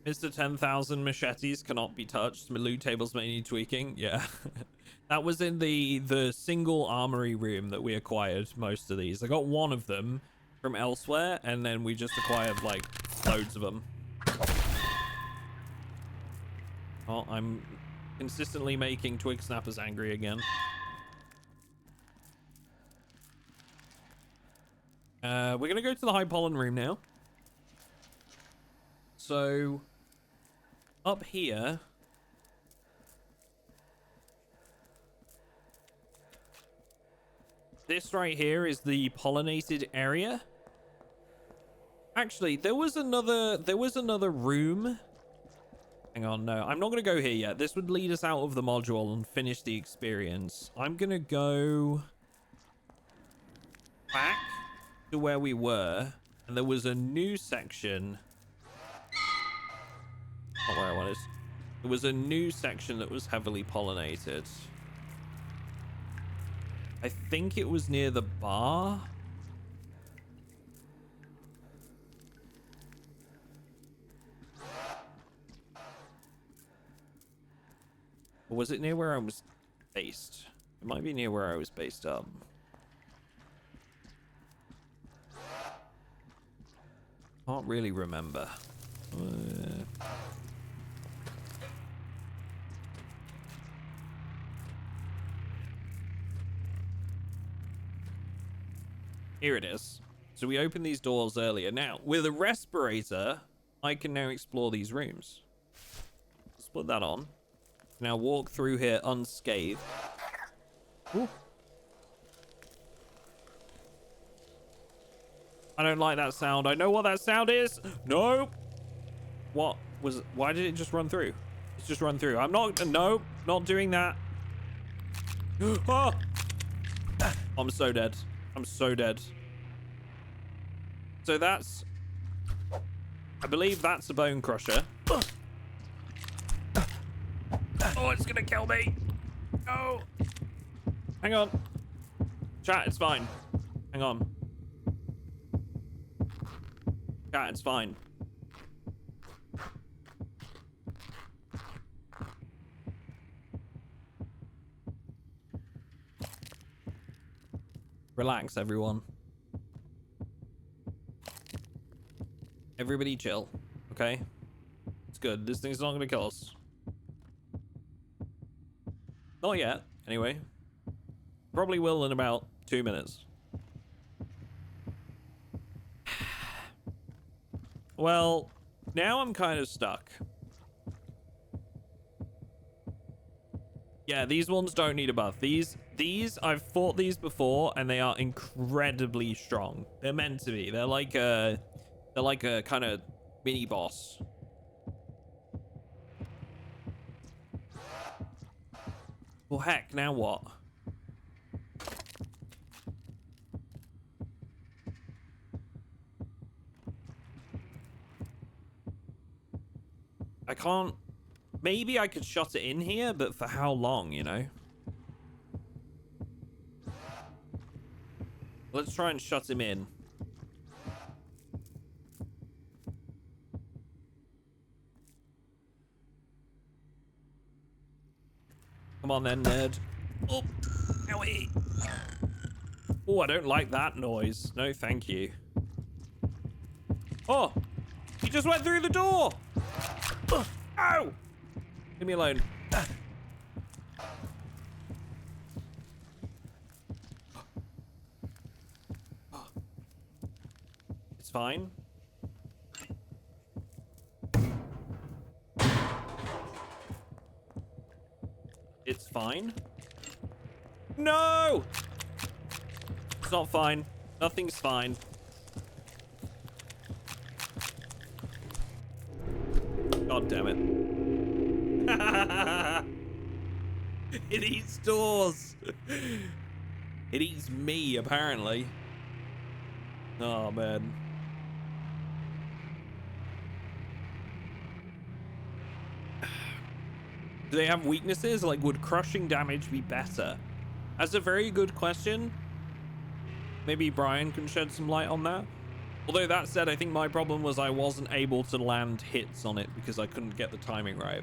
Mr. 10,000 machetes cannot be touched. Loot tables may need tweaking. Yeah. That was in the single armory room that we acquired most of these. I got one of them from elsewhere, and then we just acquired like loads of them. Oh, I'm consistently making twig snappers angry again. We're gonna go to the high pollen room now. So up here, this right here is the pollinated area. Actually, there was another room. Hang on, no, I'm not gonna go here yet. This would lead us out of the module and finish the experience. I'm gonna go back to where we were, and there was a new section. Not where I wanted. There was a new section that was heavily pollinated. I think it was near the bar. Or was it near where I was based? It might be near where I was based up. Can't really remember. Here it is. So we opened these doors earlier. Now, with a respirator, I can now explore these rooms. Let's put that on. Now walk through here unscathed. Ooh. I don't like that sound. I know what that sound is. No. What was... Why did it just run through? It's just run through. I'm not... No, not doing that. Oh! I'm so dead. I'm so dead. So that's... I believe that's a bone crusher. Oh, it's gonna kill me. Oh. Hang on. Chat, it's fine. Hang on. Chat, it's fine. Relax, everyone. Everybody chill, okay? It's good. This thing's not gonna kill us. Not yet, anyway. Probably will in about 2 minutes. Well, now I'm kind of stuck. Yeah, these ones don't need a buff. These, I've fought these before, and they are incredibly strong. They're meant to be. They're like a kind of mini boss. Well, heck, now what? I can't... Maybe I could shut it in here, but for how long, you know? Let's try and shut him in. Come on then, nerd. Oh, owie. Oh, I don't like that noise. No, thank you. Oh, he just went through the door. Ow! Leave me alone. It's fine. It's fine. No! It's not fine. Nothing's fine. God damn it. It eats doors. It eats me, apparently. Oh, man. Do they have weaknesses? Like, would crushing damage be better? That's a very good question. Maybe Brian can shed some light on that. Although that said, I think my problem was I wasn't able to land hits on it because I couldn't get the timing right.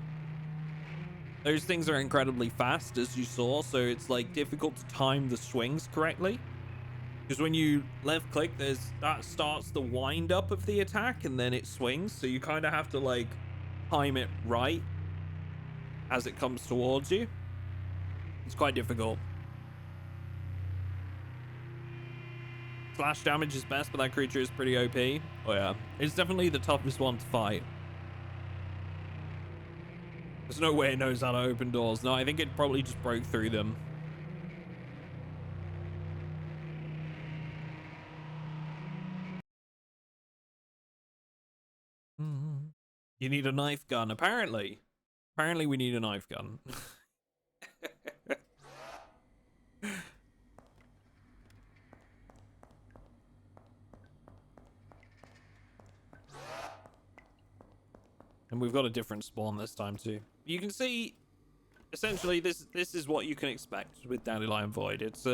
Those things are incredibly fast, as you saw, so it's like difficult to time the swings correctly. Because when you left click, that starts the wind up of the attack and then it swings. So you kind of have to like time it right as it comes towards you. It's quite difficult. Slash damage is best, but that creature is pretty OP. Oh yeah, it's definitely the toughest one to fight. There's no way it knows how to open doors. No, I think it probably just broke through them. You need a knife gun, apparently. Apparently we need a knife gun. And we've got a different spawn this time too. You can see, essentially, this is what you can expect with Dandelion Void. It's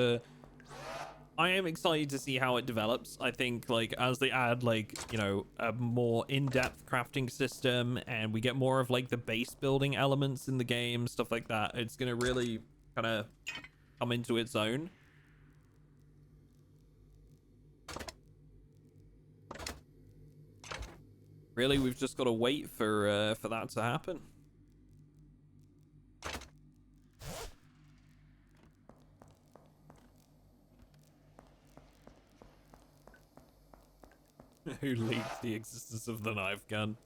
I am excited to see how it develops. I think, like, as they add, like, you know, a more in-depth crafting system and we get more of, like, the base building elements in the game, stuff like that, it's gonna really kind of come into its own. Really, we've just got to wait for that to happen. Who leaked the existence of the knife gun?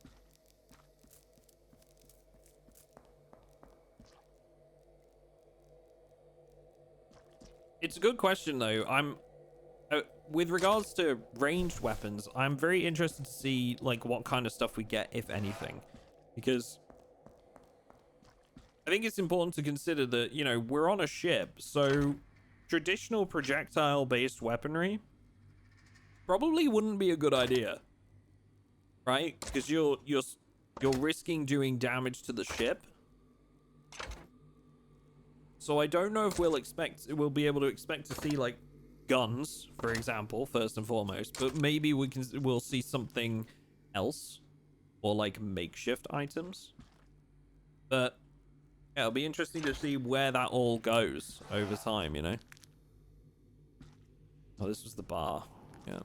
It's a good question though. I'm with regards to ranged weapons, I'm very interested to see like what kind of stuff we get, if anything, because I think it's important to consider that, you know, we're on a ship, so traditional projectile based weaponry probably wouldn't be a good idea, right? Because you're risking doing damage to the ship. So I don't know if we'll be able to expect to see like guns, for example, first and foremost, but maybe we'll see something else, or like makeshift items. But yeah, it'll be interesting to see where that all goes over time, you know. Oh, this was the bar. Yeah.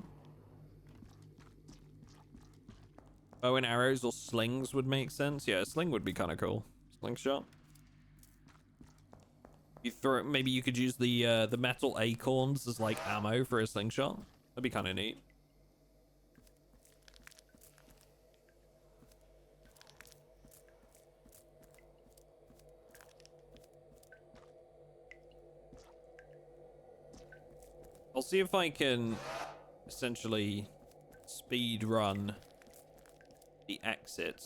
Bow and arrows or slings would make sense. Yeah, a sling would be kind of cool. Slingshot. You throw, maybe you could use the metal acorns as like ammo for a slingshot. That'd be kind of neat. I'll see if I can essentially speed run the exit.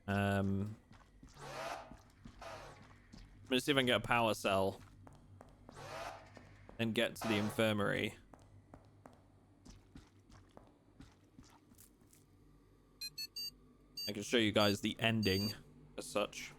I'm gonna see if I can get a power cell and get to the infirmary. I can show you guys the ending as such.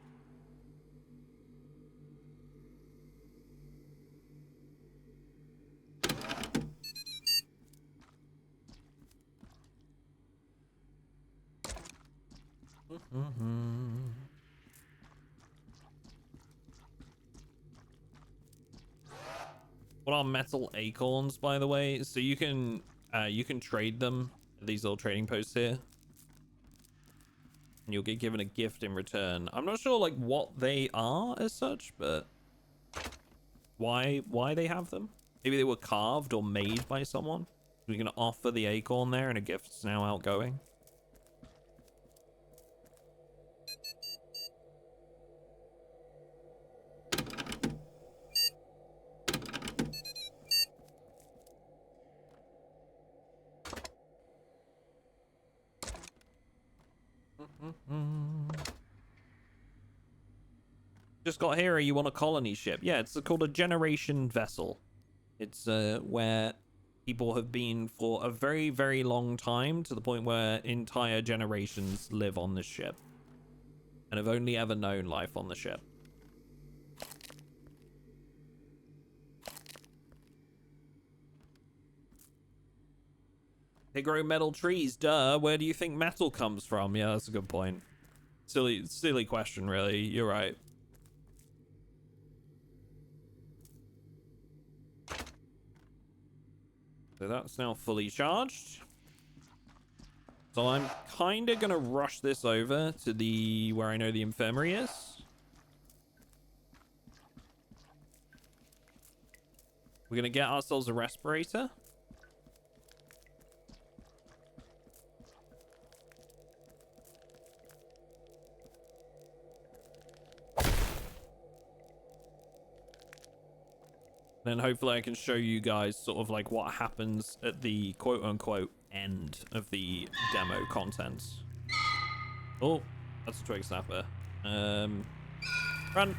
What are metal acorns, by the way? So you can trade them at these little trading posts here, and you'll get given a gift in return. I'm not sure like what they are as such, but why they have them? Maybe they were carved or made by someone. We can offer the acorn there, and a gift's now outgoing. Just got here. You want a colony ship? Yeah, it's called a generation vessel. It's where people have been for a very, very long time, to the point where entire generations live on this ship and have only ever known life on the ship. They grow metal trees, duh. Where do you think metal comes from? Yeah, that's a good point. Silly question, really. You're right. So that's now fully charged. So I'm kind of going to rush this over to where I know the infirmary is. We're going to get ourselves a respirator. Then hopefully I can show you guys sort of like what happens at the quote-unquote end of the demo content. Oh, that's a twig snapper. Run!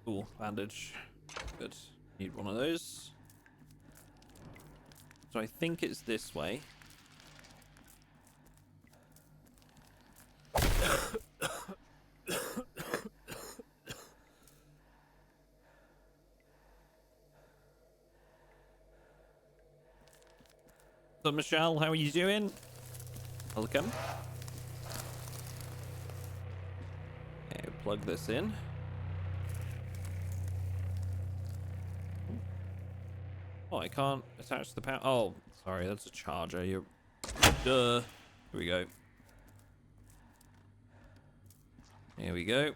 Cool, bandage. Good. Need one of those. So I think it's this way. So Michelle, how are you doing? Welcome. Okay, plug this in. Oh, I can't attach the power. Oh, sorry, that's a charger. You're... Duh. Here we go. Here we go.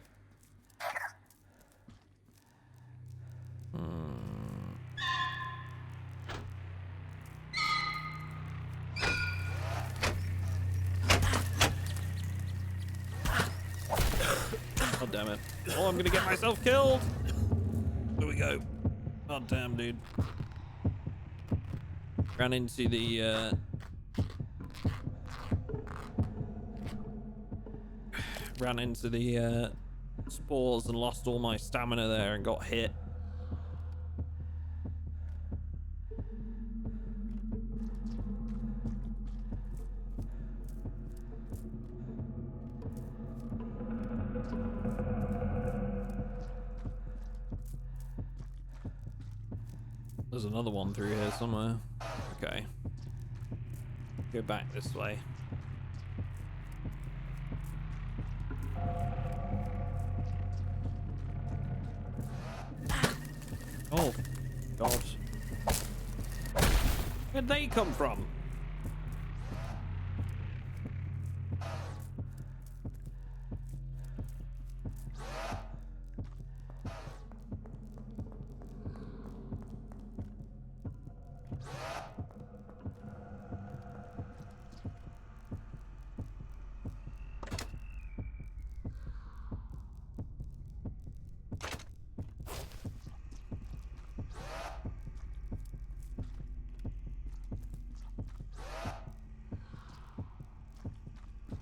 Oh, damn it. Oh, I'm gonna get myself killed. There we go. Oh, damn, dude. Ran into the, spores and lost all my stamina there and got hit. There's another one through here somewhere. Okay. Go back this way. Oh, God. Where'd they come from?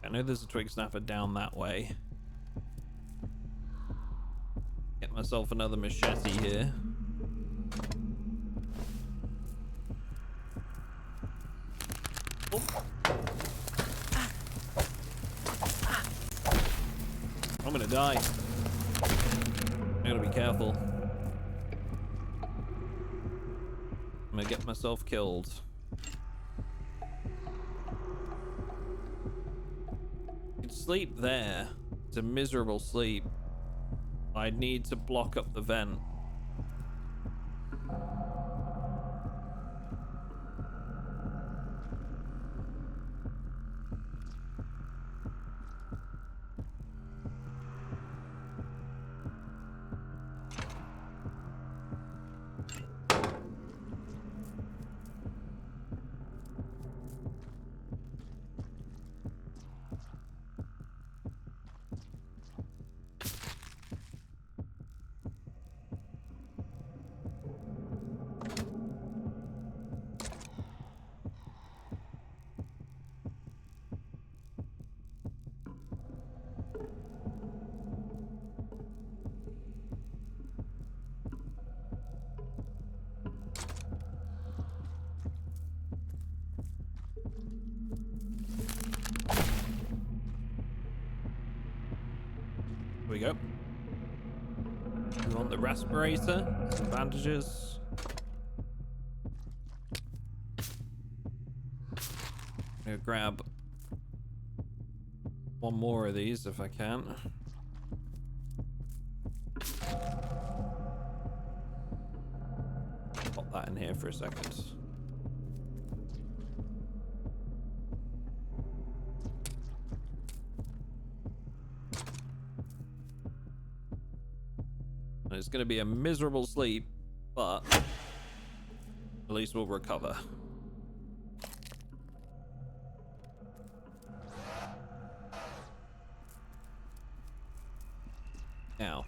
I know there's a twig snapper down that way. Get myself another machete here. Oh. I'm gonna die. I gotta be careful. I'm gonna get myself killed. Sleep there. It's a miserable sleep. I need to block up the vent. Here we go. We want the respirator, some bandages. I'm gonna grab one more of these if I can. Pop that in here for a second. It's going to be a miserable sleep, but at least we'll recover. Now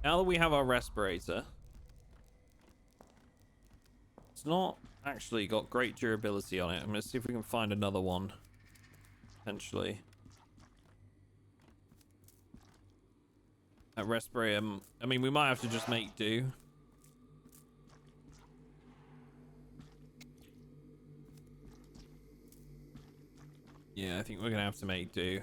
that we have our respirator, it's not actually got great durability on it. I'm going to see if we can find another one, potentially. That respirator, I mean, we might have to just make do. Yeah, I think we're gonna have to make do.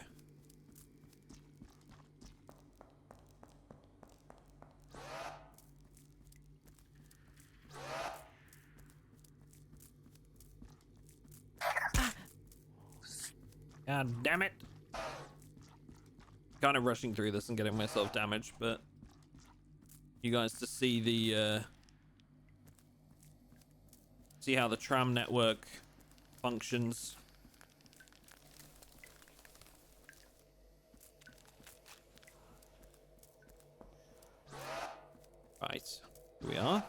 God damn it. Kind of rushing through this and getting myself damaged, but you guys to see the See how the tram network functions. Right, here we are.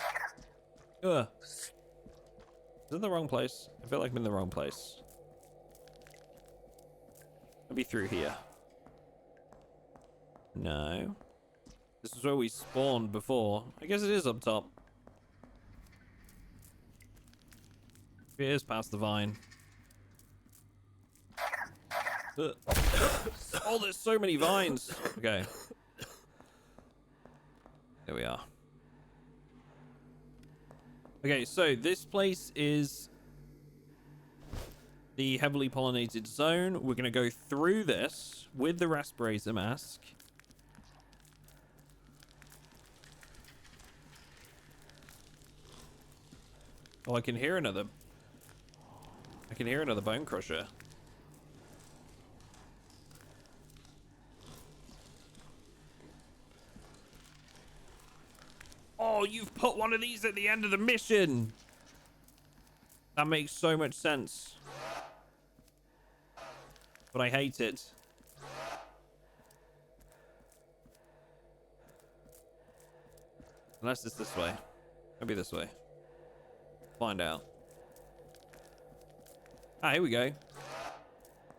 Ugh. Is it the wrong place? I feel like I'm in the wrong place. Maybe through here. No. This is where we spawned before. I guess it is up top. It is past the vine. Oh, there's so many vines. Okay. There we are. Okay, so this place is the heavily pollinated zone. We're going to go through this with the respirator mask. Oh, I can hear another bone crusher. Oh, you've put one of these at the end of the mission. That makes so much sense. But I hate it. Unless it's this way. Maybe this way. Find out. Ah, here we go.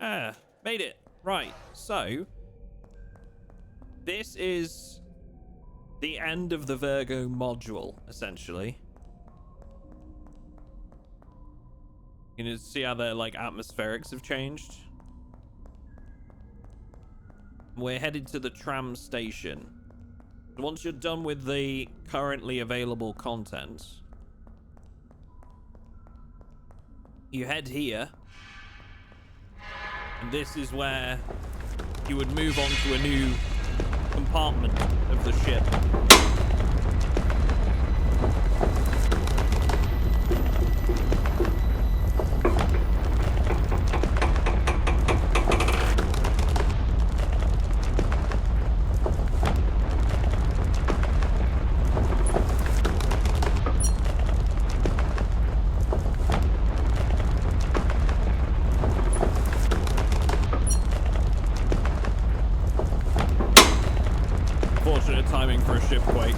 Ah, made it. Right, so this is the end of the Virgo module, essentially. You can see how their like atmospherics have changed. We're headed to the tram station. Once you're done with the currently available content, you head here, and this is where you would move on to a new compartment of the ship. Fortunate timing for a shipquake.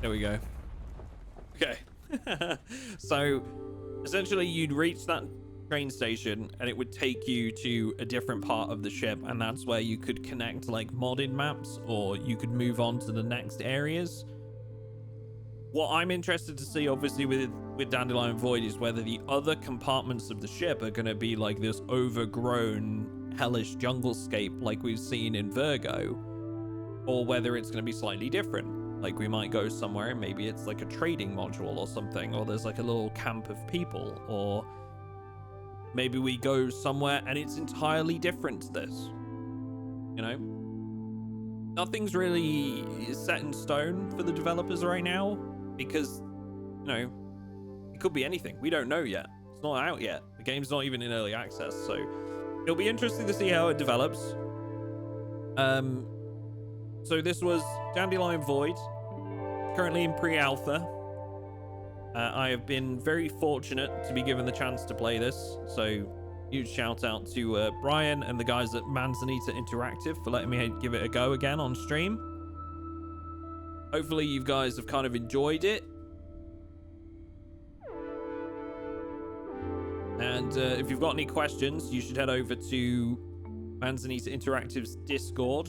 There we go. Okay. So essentially you'd reach that train station and it would take you to a different part of the ship, and that's where you could connect like modded maps, or you could move on to the next areas. What I'm interested to see, obviously, with Dandelion Void is whether the other compartments of the ship are going to be like this overgrown, hellish junglescape like we've seen in Virgo, or whether it's going to be slightly different. Like we might go somewhere and maybe it's like a trading module or something, or there's like a little camp of people, or maybe we go somewhere and it's entirely different to this. You know? Nothing's really set in stone for the developers right now, because, you know, it could be anything. We don't know yet. It's not out yet. The game's not even in early access, so it'll be interesting to see how it develops. So this was Dandelion Void, currently in pre-alpha. I have been very fortunate to be given the chance to play this, so huge shout out to Brian and the guys at Manzanita Interactive for letting me give it a go again on stream. Hopefully you guys have kind of enjoyed it. And if you've got any questions, you should head over to Manzanita Interactive's Discord.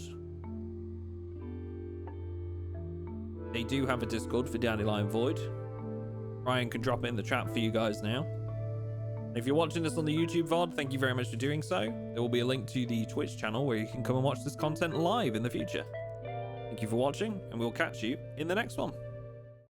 They do have a Discord for Dandelion Void. Brian can drop it in the chat for you guys now. If you're watching this on the YouTube VOD, thank you very much for doing so. There will be a link to the Twitch channel where you can come and watch this content live in the future. Thank you for watching, and we'll catch you in the next one.